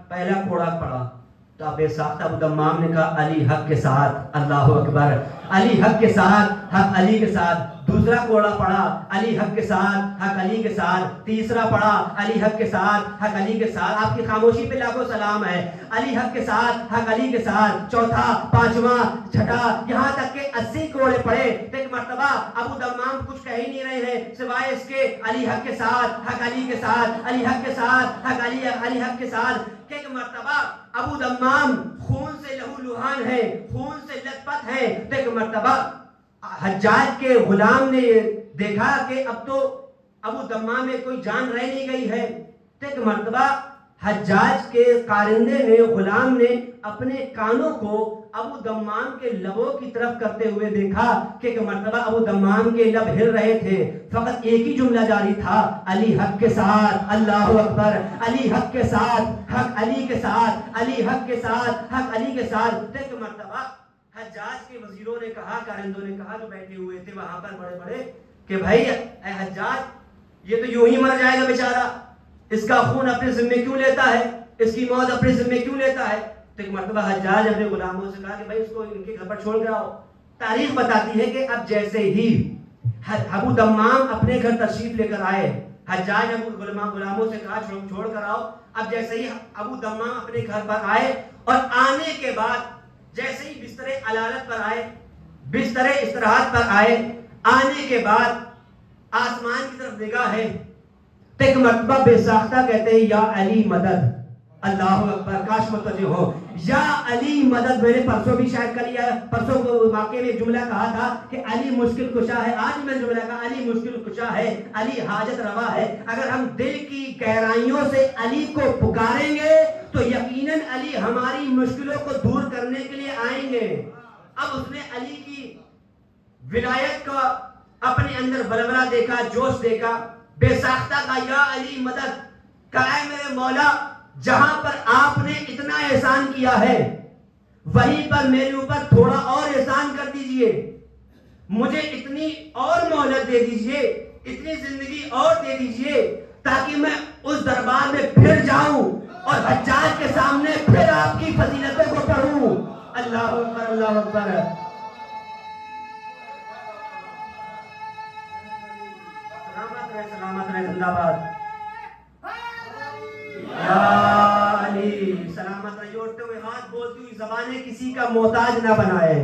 پہلا کوڑا پڑا تو بے ساختہ ابو دمام نے کہا علی حق کے ساتھ، اللہ اکبر، علی حق کے ساتھ، حق علی کے ساتھ۔ دوسرا کوڑا پڑا، علی حق کے ساتھ، حق علی کے ساتھ۔ تیسرا پڑا، علی حق کے ساتھ، حق علی کے ساتھ۔ آپ کی خاموشی پہ لاکھوں سلام ہے۔ علی حق کے ساتھ، حق علی کے ساتھ۔ چوتھا، پانچواں، چھٹا، یہاں تک کہ 80 کوڑے پڑے۔ ایک مرتبہ ابو دمام کچھ کہہ ہی نہیں رہے ہیں سوائے اس کے علی حق کے ساتھ، حق علی کے ساتھ، علی حق کے ساتھ، حق علی، علی حق کے ساتھ۔ کہ ایک مرتبہ ابو دمام خون سے لہو لہان ہے، خون سے لت پت ہے۔ تو ایک مرتبہ حجاج کے غلام نے دیکھا کہ اب تو ابو دمام میں کوئی جان رہ نہیں گئی ہے۔ تو ایک مرتبہ حجاج کے کارندے نے، غلام نے اپنے کانوں کو ابو دمام کے لبوں کی طرف کرتے ہوئے دیکھا کہ ایک مرتبہ ابو دمام کے لب ہل رہے تھے، فقط ایک ہی جملہ جاری تھا، علی حق کے ساتھ، اللہ اکبر، علی حق کے ساتھ، حق علی کے ساتھ، علی حق کے ساتھ، حق علی کے ساتھ۔ تو ایک مرتبہ حجاج کے وزیروں نے کہا، کارندوں نے کہا جو بیٹھے ہوئے تھے وہاں پر بڑے بڑے، کہ بھائی اے حجاج، یہ تو یوں ہی مر جائے گا بیچارہ، اس کا خون اپنے ذمے کیوں لیتا ہے، اس کی موت اپنے ذمے کیوں لیتا ہے؟ تو ایک مرتبہ حجاج اپنے غلاموں سے کہا کہ بھائی اس کو ان کے گھر پر چھوڑ کے آؤ۔ تاریخ بتاتی ہے کہ اب جیسے ہی ابو دمام اپنے گھر تشریف لے کر آئے، حجاج ابو غلاموں سے کہا چھوڑ کر آؤ۔ اب جیسے ہی ابو دمام اپنے گھر پر آئے اور آنے کے بعد جیسے ہی بستر علالت پر آئے، بستر استراحت پر آئے، آنے کے بعد آسمان کی طرف نگاہ ہے تو ایک مرتبہ بے ساختہ کہتے ہیں یا علی مدد، اللہ اکبر، کاش متوجہ ہو، یا علی مدد۔ میں نے پرسوں بھی شاید کل یا پرسوں واقعے میں جملہ کہا تھا کہ علی مشکل کشا ہے، آج میں جملہ کہا علی مشکل کشا ہے، علی حاجت روا ہے۔ اگر ہم دل کی گہرائیوں سے علی کو پکاریں گے تو یقیناً علی ہماری مشکلوں کو دور کرنے کے لیے آئیں گے۔ اب اس نے علی کی ولایت کا اپنے اندر بلبلہ دیکھا، جوش دیکھا، بے ساختہ کا یا علی مدد، کہا اے میرے مولا، جہاں پر آپ نے اتنا احسان کیا ہے وہیں پر میرے اوپر تھوڑا اور احسان کر دیجئے، مجھے اتنی اور مہلت دے دیجئے، اتنی زندگی اور دے دیجئے تاکہ میں اس دربار میں پھر جاؤں اور حجاج کے سامنے پھر آپ کی فضیلتوں کو پڑھوں۔ اللہ اکبر، اللہ اکبر۔ سلامت رہے، سلامت رہے، زندہ باد یا علی، سلامت رہے۔ جوڑتے ہوئے ہاتھ، بولتی ہوئی زبانیں کسی کا محتاج نہ بنائے۔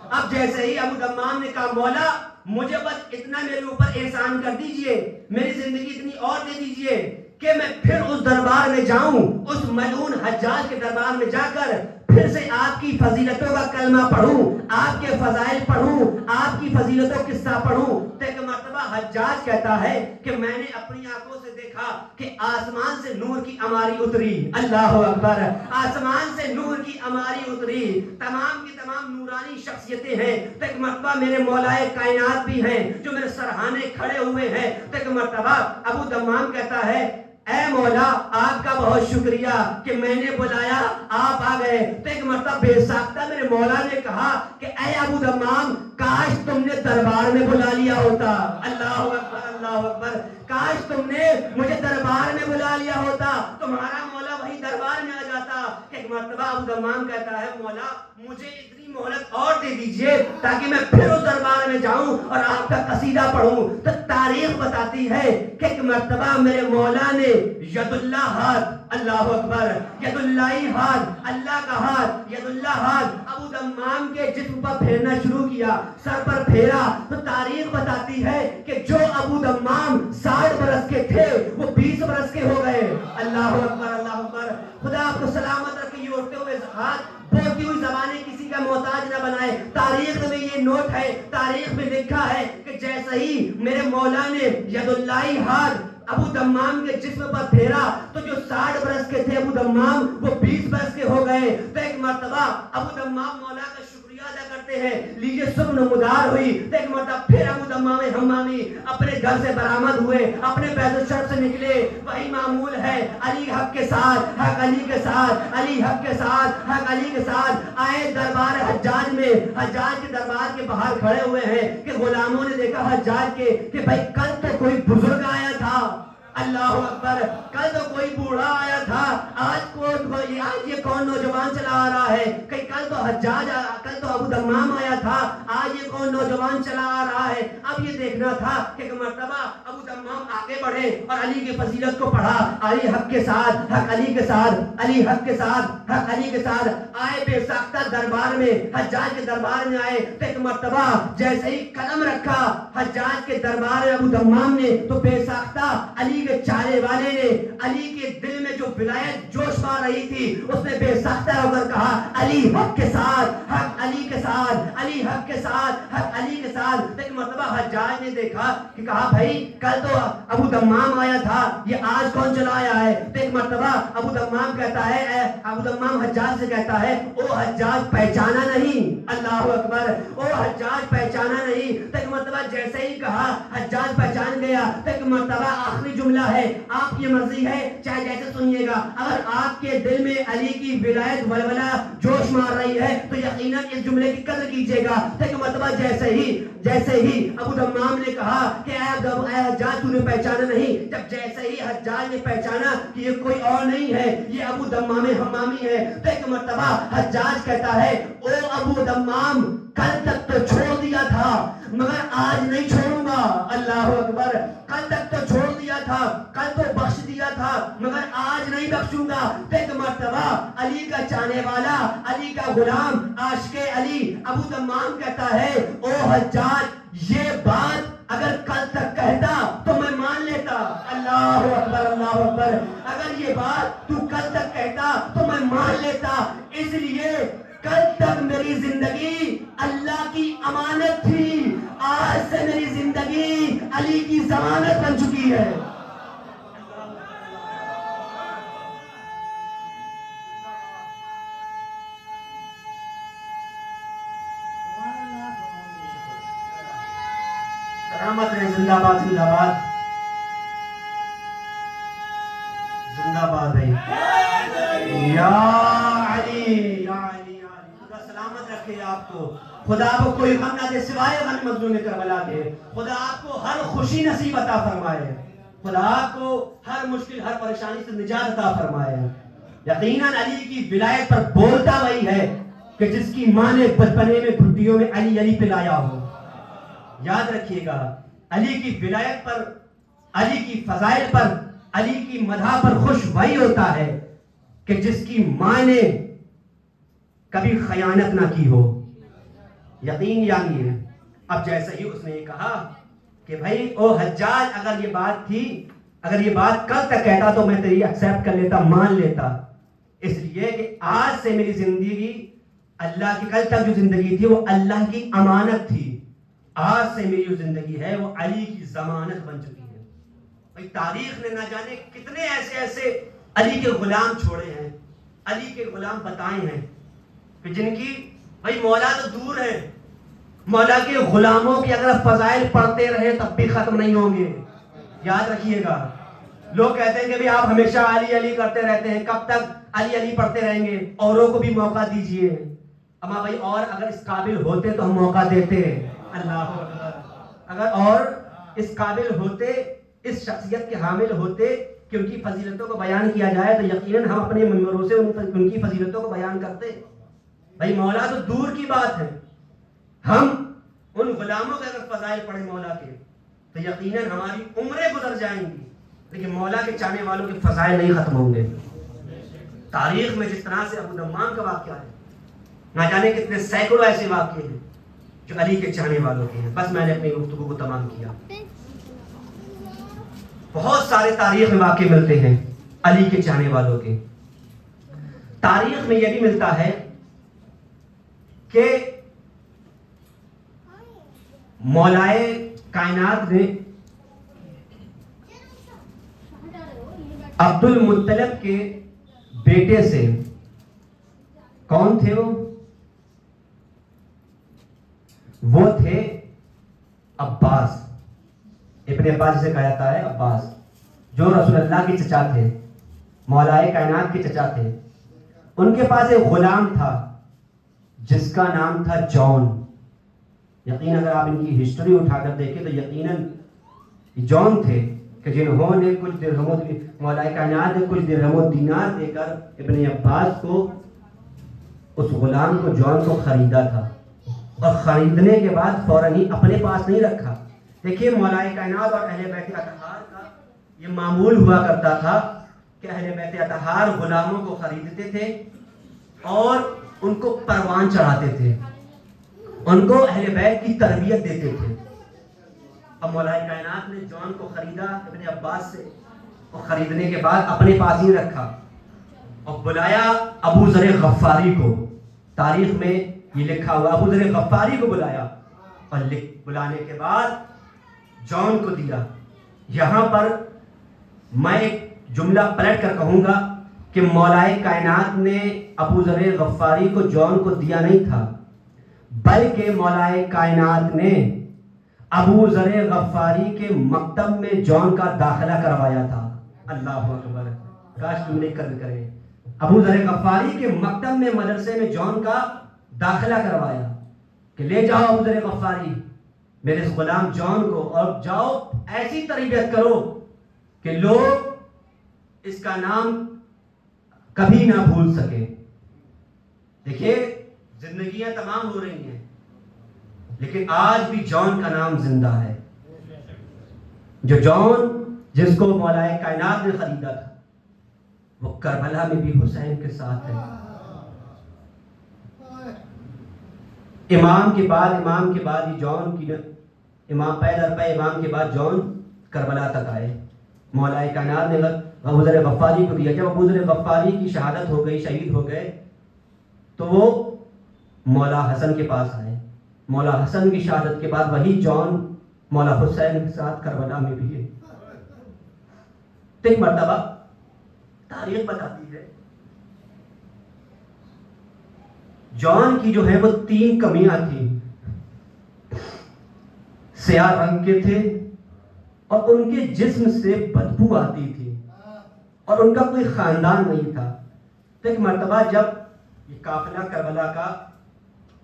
اب جیسے ہی ابو دمام نے کہا مولا مجھے بس اتنا میرے اوپر احسان کر دیجئے، میری زندگی اتنی اور دے دیجئے کہ میں پھر اس دربار میں جاؤں، اس ملعون حجاج کے دربار میں جا کر پھر سے آپ کی فضیلتوں کا کلمہ پڑھوں، آپ کے فضائل پڑھوں، آپ کی فضیلتوں قصہ پڑھوں۔ تو ایک مرتبہ حجاج کہتا ہے کہ میں نے اپنی آنکھوں سے دیکھا کہ آسمان سے نور کی عماری اتری، اللہ اکبر، آسمان سے نور کی عماری اتری، تمام کی تمام نورانی شخصیتیں ہیں۔ تو ایک مرتبہ میرے مولائے کائنات بھی ہیں جو میرے سرہانے کھڑے ہوئے ہیں۔ تو ایک مرتبہ ابو دمام کہتا ہے اے مولا آپ کا بہت شکریہ کہ میں نے بلایا آپ آ گئے۔ تو ایک مرتبہ بے ساختہ میرے مولا نے کہا کہ اے ابو دمام کاش تم نے دربار میں بلا لیا ہوتا، اللہ اکبر، اللہ اکبر، کاش تم نے مجھے دربار میں بلا لیا ہوتا، تمہارا مولا وہی دربار میں آ جاتا۔ کہ ایک مرتبہ ابو دمام کہتا ہے مولا مجھے اتنی مہلت اور دے دیجئے تاکہ میں پھر اس دربار میں جاؤں اور آپ کا قصیدہ پڑھوں۔ تو تاریخ بتاتی ہے کہ ایک مرتبہ میرے مولا نے ید اللہ ہاتھ، اللہ اکبر، ید اللہ ہاتھ، اللہ کا ہاتھ، ید اللہ ہاتھ ابو دمام کے جسم پر پھیرنا شروع کیا، سر پر پھیرا۔ تو تاریخ بتاتی ہے کہ جو ابو دمام 60 برس کے تھے وہ 20 برس کے ہو گئے، اللہ اکبر، اللہ اکبر۔ خدا آپ کو سلامت رکھے۔ یہ اٹھتے ہوئے ہاتھ، بولتی ہوئی زبانیں کسی کا محتاج نہ بنائے۔ تاریخ میں یہ نوٹ ہے، تاریخ میں لکھا ہے کہ جیسے ہی میرے مولا نے ید اللہ ہاتھ ابو دمام کے جسم پر پھیرا تو جو 60 برس کے تھے ابو دمام وہ 20 برس کے ہو گئے۔ تو ایک مرتبہ ابو دمام مولا کا شکریہ ادا کرتے کرتے ہیں لیجیے صبح نمودار ہوئی تو ایک مرتبہ پھر ابو دمام حمامی اپنے گھر سے برآمد ہوئے، اپنے بیت الشرف سے نکلے، وہی معمول ہے، علی حق کے ساتھ، حق علی کے ساتھ، علی حق کے ساتھ، حق علی کے ساتھ آئے دربار حجاج میں، حجاج کے دربار کے باہر کھڑے ہوئے ہیں کہ غلاموں نے دیکھا حجاج کے کہ بھائی کل تو کوئی بزرگ آیا تھا، اللہ اکبر، کل تو کوئی بوڑھا آیا تھا، آج یہ کون نوجوان چلا آ رہا ہے، کہ کل تو حجاج، کل تو ابو دمام آیا تھا، آج یہ کون نوجوان چلا آ رہا ہے۔ اب یہ دیکھنا تھا کہ ایک مرتبہ ابو دمام آگے بڑھے اور علی کی فضیلت کو پڑھا، علی حق کے ساتھ، حق علی کے ساتھ، علی حق کے ساتھ، حق علی کے ساتھ آئے بے ساختہ دربار میں، حجاج کے دربار میں آئے تو ایک مرتبہ جیسے ہی قدم رکھا حجاج کے دربار ابو دمام نے تو بے ساختہ علی کے چارے والے نے، علی کے دل میں جو ولایت جوش مار رہی تھی، اس نے بے ساختہ ہو کر کہا علی حق کے ساتھ، حق علی کے ساتھ، علی حق کے ساتھ، حق علی کے ساتھ۔ ایک مرتبہ حجاج نے دیکھا کہ کہا بھائی کل تو ابو دمام آیا تھا، یہ آج کون چلا آیا ہے؟ تو ایک مرتبہ ابو دمام کہتا ہے، ابو دمام حجاج سے کہتا ہے او حجاج پہچانا نہیں، اللہ اکبر، او حجاج پہچانا نہیں۔ تو ایک مرتبہ جیسے ہی کہا حجاج پہچان گیا تو ایک مرتبہ آخری جملہ ہے، آپ کی مرضی ہے چاہے جیسے سنیے گا، اگر آپ کے دل میں علی کی ولایت ولولہ جوش مار رہی ہے تو یقیناً اس جملے کی قدر کیجیے گا۔ تو ایک مرتبہ جیسے ہی ابو دمام نے کہا کہ اے حجاج تو نے پہچانا نہیں، جب جیسے ہی حجاج نے پہچانا کہ یہ کوئی اور نہیں ہے، یہ ابو دمام حمامی ہے، تو ایک مرتبہ حجاج کہتا ہے او ابو دمام کل تک تو چھوڑ دیا تھا مگر آج نہیں چھوڑوں گا، اللہ اکبر، کل تک تو چھوڑ دیا تھا، کل تو بخش دیا تھا مگر آج نہیں بخشوں گا۔ تو ایک مرتبہ علی کا چاہنے والا، علی کا غلام، عاشق علی ابو دمام کہتا ہے او حجاج یہ بات اگر کل تک کہتا تو میں مان لیتا، اللہ اکبر، اللہ اکبر، اگر یہ بات تو کل تک کہتا تو میں مان لیتا، اس لیے کل تک میری زندگی اللہ کی امانت تھی، آج سے میری زندگی علی کی ضمانت بن چکی ہے۔ سلامت رہے، زندہ باد، زندہ باد، زندہ باد ہے یا علی، یا علی، یا علی، خدا سلامت رکھے آپ کو، خدا آپ کو کوئی غم نہ دے سوائے غم مظلوم کربلا کے، خدا آپ کو ہر خوشی نصیب عطا فرمائے، خدا آپ کو ہر مشکل، ہر پریشانی سے نجات عطا فرمائے۔ یقیناً علی کی ولایت پر بولتا وہی ہے کہ جس کی ماں نے بچپنے میں گھٹیوں میں علی علی پلایا ہو۔ یاد رکھیے گا علی کی ولایت پر، علی کی فضائل پر، علی کی مدح پر خوش وہی ہوتا ہے کہ جس کی ماں نے کبھی خیانت نہ کی ہو۔ یقین یعنی ہے اب جیسے ہی اس نے یہ کہا کہ بھائی او حجاج اگر یہ بات تھی، اگر یہ بات کل تک کہتا تو میں تیری ایکسیپٹ کر لیتا، مان لیتا، اس لیے کہ آج سے میری زندگی اللہ کی، کل تک جو زندگی تھی وہ اللہ کی امانت تھی، آج سے میری جو زندگی ہے وہ علی کی ضمانت بن چکی ہے۔ بھائی تاریخ نے نہ جانے کتنے ایسے علی کے غلام چھوڑے ہیں، علی کے غلام بتائے ہیں کہ جن کی بھائی مولا تو دور ہے، مولا کے غلاموں کی اگر فضائل پڑھتے رہے تب بھی ختم نہیں ہوں گے۔ یاد رکھیے گا، لوگ کہتے ہیں کہ بھی آپ ہمیشہ علی علی کرتے رہتے ہیں، کب تک علی علی پڑھتے رہیں گے، اوروں کو بھی موقع دیجئے۔ اما بھائی اور اگر اس قابل ہوتے تو ہم موقع دیتے، اللہ اکبر، اگر اور اس قابل ہوتے، اس شخصیت کے حامل ہوتے کہ ان کی فضیلتوں کو بیان کیا جائے تو یقیناً ہم اپنے منبروں سے ان کی فضیلتوں کو بیان کرتے۔ بھائی مولا تو دور کی بات ہے، ہم ان غلاموں کے اگر فضائل پڑھیں مولا کے تو یقیناً ہماری عمریں گزر جائیں گی، لیکن مولا کے چاہنے والوں کے فضائل نہیں ختم ہوں گے۔ تاریخ میں جس طرح سے ابو دمام کا واقعہ ہے، نہ جانے کتنے سینکڑوں ایسے واقعے ہیں جو علی کے چاہنے والوں کے ہیں۔ بس میں نے اپنی گفتگو کو تمام کیا۔ بہت سارے تاریخ میں واقعے ملتے ہیں علی کے چاہنے والوں کے۔ تاریخ میں یہ بھی ملتا ہے کہ مولائے کائنات نے عبد المطلب کے بیٹے سے، کون تھے وہ؟ وہ تھے عباس ابن عباس جسے کہا جاتا ہے عباس، جو رسول اللہ کے چچا تھے، مولائے کائنات کے چچا تھے. ان کے پاس ایک غلام تھا جس کا نام تھا جون. یقین اگر آپ ان کی ہسٹری اٹھا کر دیکھیں تو یقیناً جون تھے کہ جنہوں نے کچھ درہم مولائے کائنات نے کچھ درہم و دینار دے کر ابن عباس کو، اس غلام کو، جون کو خریدا تھا. اور خریدنے کے بعد فوراً ہی اپنے پاس نہیں رکھا. دیکھیے مولائے کائنات اور اہل بیت اطہار کا یہ معمول ہوا کرتا تھا کہ اہل بیت اطہار غلاموں کو خریدتے تھے اور ان کو پروان چڑھاتے تھے، ان کو اہل بیت کی تربیت دیتے تھے. اب مولائے کائنات نے جون کو خریدا ابن عباس سے، اور خریدنے کے بعد اپنے پاس ہی رکھا اور بلایا ابو ذر غفاری کو. تاریخ میں یہ لکھا ہوا ابو ذر غفاری کو بلایا، اور بلانے کے بعد جون کو دیا. یہاں پر میں ایک جملہ پلٹ کر کہوں گا کہ مولائے کائنات نے ابو ذر غفاری کو جون کو دیا نہیں تھا، بلکہ مولائے کائنات نے ابو ذر غفاری کے مکتب میں جون کا داخلہ کروایا تھا. اللہ اکبر، کاش تم نہیں کریں. ابو ذر غفاری کے مکتب میں، مدرسے میں جون کا داخلہ کروایا کہ لے جاؤ ابو ذر غفاری میرے اس غلام جون کو، اور جاؤ ایسی تربیت کرو کہ لوگ اس کا نام کبھی نہ بھول سکے. دیکھیے زندگیاں تمام ہو رہی ہیں لیکن آج بھی جون کا نام زندہ ہے. جو جون جس کو مولائے کائنات نے خریدا تھا وہ کربلا میں بھی حسین کے ساتھ ہے. امام کے بعد یہ جون کی امام امام کے بعد جون کربلا تک آئے. مولائے کائنات نے ابو ذر غفاری کو دیا. جب ابو ذر غفاری کی شہادت ہو گئی، شہید ہو گئے، تو وہ مولا حسن کے پاس آئے. مولا حسن کی شہادت کے بعد وہی جون مولا حسین کے ساتھ کربلا میں بھی ہے. تو ایک مرتبہ تاریخ بتاتی ہے جون کی جو ہے وہ 3 کمیاں تھیں. سیاہ رنگ کے تھے اور ان کے جسم سے بدبو آتی تھی اور ان کا کوئی خاندان نہیں تھا. تو ایک مرتبہ جب یہ قافلہ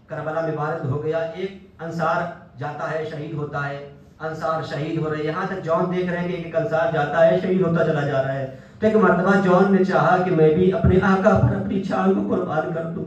کربلا میں وارد ہو گیا، ایک انصار جاتا ہے، شہید ہوتا ہے، انصار شہید ہو رہے، یہاں تک جون دیکھ رہے ہیں کہ ایک انصار جاتا ہے، شہید ہوتا چلا جا رہا ہے. تو ایک مرتبہ جون نے چاہا کہ میں بھی اپنے آقا پر اپنی جان کو قربان کر دوں.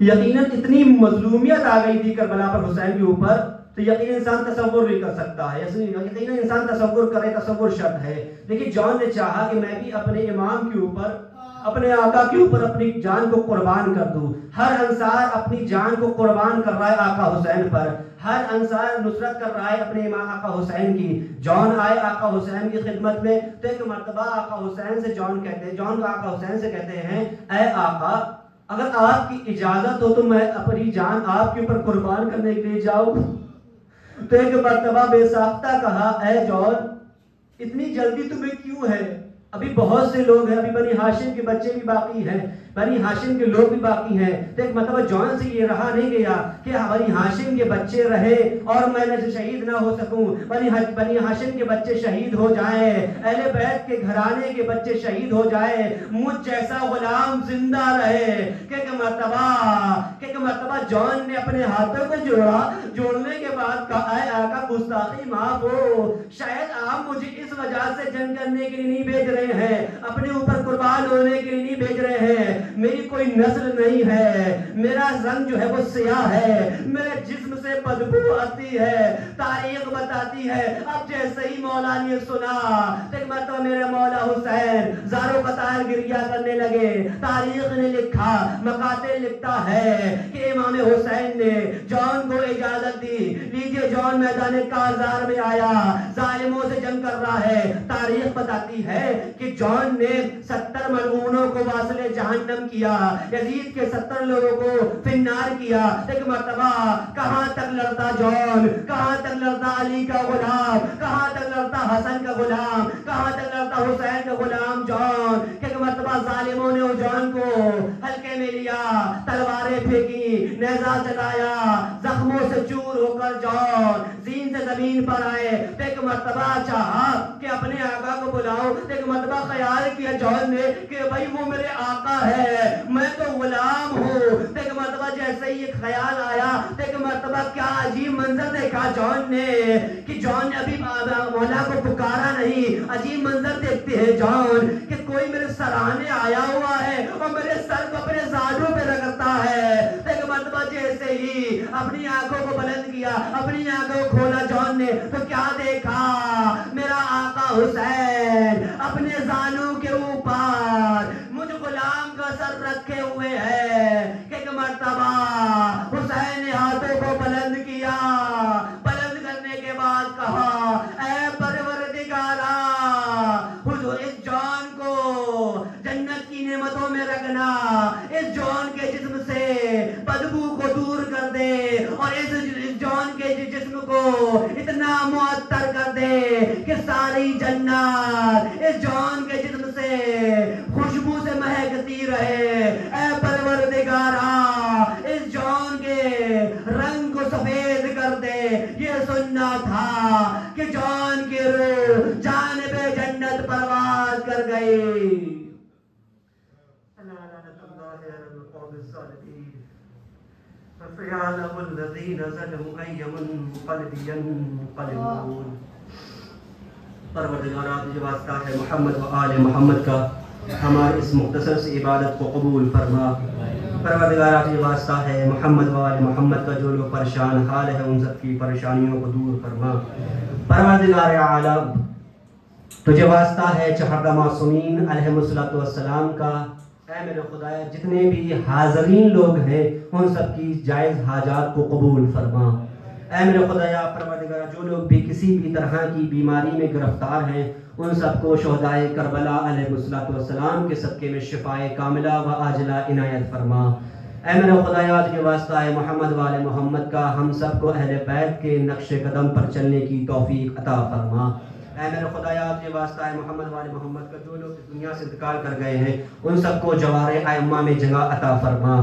یقیناً اتنی مظلومیت آ گئی تھی کربلا پر حسین کے اوپر، تو یقیناً انسان تصور نہیں کر سکتا ہے. یقیناً انسان تصور کرے، تصور شرط ہے. لیکن جون نے چاہا کہ میں بھی اپنے امام کے اوپر، اپنے آقا کے اوپر اپنی جان کو قربان کر دوں. ہر انصار اپنی جان کو قربان کر رہا ہے آقا حسین پر، ہر انصار نصرت کر رہا ہے اپنے امام آقا حسین کی. جون آئے آقا حسین کی خدمت میں. تو ایک مرتبہ آقا حسین سے جون کا آقا حسین سے کہتے ہیں، اے آقا اگر آپ کی اجازت ہو تو میں اپنی جان آپ کے اوپر قربان کرنے کے لیے جاؤں. تو ایک مرتبہ بے ساختہ کہا، اے جون اتنی جلدی تمہیں کیوں ہے؟ ابھی بہت سے لوگ ہیں، ابھی بنی ہاشم کے بچے بھی باقی ہیں، بنی ہاشم کے لوگ بھی باقی ہیں. تو ایک مرتبہ جون سے یہ رہا نہیں گیا کہ بنی ہاشم کے بچے رہے اور میں نہ شہید نہ ہو سکوں، بنی ہاشم کے بچے شہید ہو جائیں، اہل بیت کے گھرانے کے بچے شہید ہو جائیں، مجھ جیسا غلام زندہ رہے. کہ ایک مرتبہ جون نے اپنے ہاتھوں کو جوڑنے کے بعد کہا، اے آقا گستاخی معاف ہو، شاید آپ مجھے اس وجہ سے جنگ کرنے کے لیے نہیں بھیج رہے ہیں، اپنے اوپر قربان ہونے کے لیے نہیں بھیج رہے ہیں. میری کوئی نسل نہیں ہے، میرا رنگ جو ہے وہ سیاہ ہے، میرے جسم سے بدبو آتی ہے. تاریخ بتاتی ہے اب جیسے ہی مولا نے سنا ایک مرتبہ میرے مولا حسین زاروں قطار گریا کرنے لگے. تاریخ نے لکھا، مقاتل لکھتا ہے کہ امام حسین نے جون کو اجازت دی، لیجئے جون میدان کارزار میں آیا، ظالموں سے جنگ کر رہا ہے. تاریخ بتاتی ہے کہ جون نے 70 ملعونوں کو واصل جہنم کیا، یزید کے 70 لوگوں کو فنار کیا. ایک مرتبہ کہاں تک لڑتا جون، کہاں تک لڑتا علی کا غلام، کہاں تک لڑتا حسن کا غلام، کہاں تک لڑتا حسین کا غلام جون. ایک مرتبہ ظالموں نے جون کو ہلکے سینے میں لیا، تلواریں پھینکی، نیزہ چلایا، زخموں سے چور ہو کر جان زین سے زمین پر آئے۔ ایک مرتبہ چاہا کہ اپنے آقا کو بلاؤ، ایک مرتبہ خیال کیا جان نے کہ بھائی وہ میرے آقا ہے، میں تو غلام ہوں۔ ایک مرتبہ جیسے ہی ایک خیال آیا، ایک مرتبہ کیا عجیب منظر دیکھا جان نے کہ جان نے ابھی مولا کو پکارا نہیں۔ عجیب منظر دیکھتے ہیں جان کہ کوئی میرے سرانے آیا ہوا ہے اور میرے سر کو اپنے زانوں پہ رگڑتا ہے۔ ایک مرتبہ جیسے ہی اپنی آنکھوں کو بلند کیا، اپنی آنکھوں کو کھولا جان نے تو کیا دیکھا؟ میرا آقا حسین اپنے زانوں کے اوپر مجھ غلام کا سر رکھے ہوئے ہے۔ ایک مرتبہ حسین نے ہاتھوں کو بلند کیا، بلند کرنے کے بعد کہا اے پروردگارا، حضور اس جان کو جنت کی نعمتوں میں رکھنا، اس جان کے جسم سے بدبو کو دور کر دے اور اس جان کے جسم کو اتنا معطر کر دے کہ ساری جنت اس جان کے جسم سے خوشبو سے مہکتی رہے۔ اے پروردگارا اس جان کے رنگ کو سفید کر دے۔ یہ سننا تھا کہ جان کی روح جانب جنت پرواز کر گئی۔ فَيَعْلَمُ الَّذِينَ ظَلَمُوا أَيَّ مُنقَلِبٍ يَنقَلِبُونَ۔ پروردگار آپ جو واسطہ ہے محمد و آل محمد کا، ہماری اس مختصر سی عبادت کو قبول فرما۔ پروردگار آپ جو واسطہ ہے محمد و آل محمد کا، جو لوگ پریشان حال ہے ان سب کی پریشانیوں کو دور فرما۔ پروردگار عالم تجھے واسطہ ہے چہردہ معصومین علیہ السلام کا، اے میرے خدایا جتنے بھی حاضرین لوگ ہیں ان سب کی جائز حاجات کو قبول فرما۔ اے میرے خدایا پروردگار جو لوگ بھی کسی بھی طرح کی بیماری میں گرفتار ہیں ان سب کو شہدائے کربلا علیہ السلام کے صدقے میں شفائے کاملہ و عاجلہ عنایت فرما۔ اے میرے خدایا تجھے واسطہ ہے محمد و آل محمد کا، ہم سب کو اہل بیت کے نقش قدم پر چلنے کی توفیق عطا فرما۔ اے میرے خدایا تجھے واسطہ ہے محمد و آل محمد کا، جو لوگ اس دنیا سے انتقال کر گئے ہیں ان سب کو جوار ائمہ میں جگہ عطا فرما۔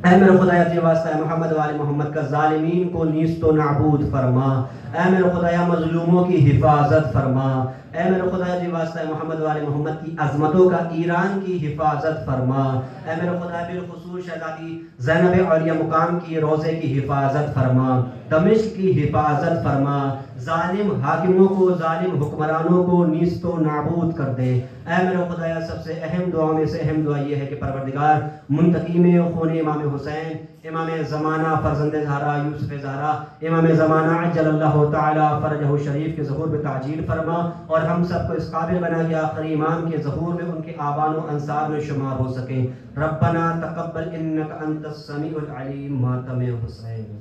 اے میرے خدایا تجھے واسطہ ہے محمد و آل محمد کا، ظالمین کو نیست و نابود فرما۔ اے میرے خدایا مظلوموں کی حفاظت فرما۔ اے میرے خدایا تجھے واسطہ ہے محمد و آل محمد کی عظمتوں کا ایران کی حفاظت فرما۔ اے میرے خدایا بالخصوص شہزادی زینب عالیہ مقام کی روضے کی حفاظت فرما، دمشق کی حفاظت فرما، ظالم حاکموں کو، ظالم حکمرانوں کو نیست و نابود کر دے۔ اے میرے خدایا سب سے اہم دعا میں سے اہم دعا یہ ہے کہ پروردگار منتقم خون امام حسین، امام زمانہ فرزند زہرا یوسف زہرا، امام زمانہ عجل اللہ تعالی فرجہ شریف کے ظہور میں تعجیل فرما اور ہم سب کو اس قابل بنا کہ آخری امام کے ظہور میں ان کے آبان و انصار میں شمار ہو سکیں۔ ربنا تقبل انک انت السمیع العلیم ماتم حسین۔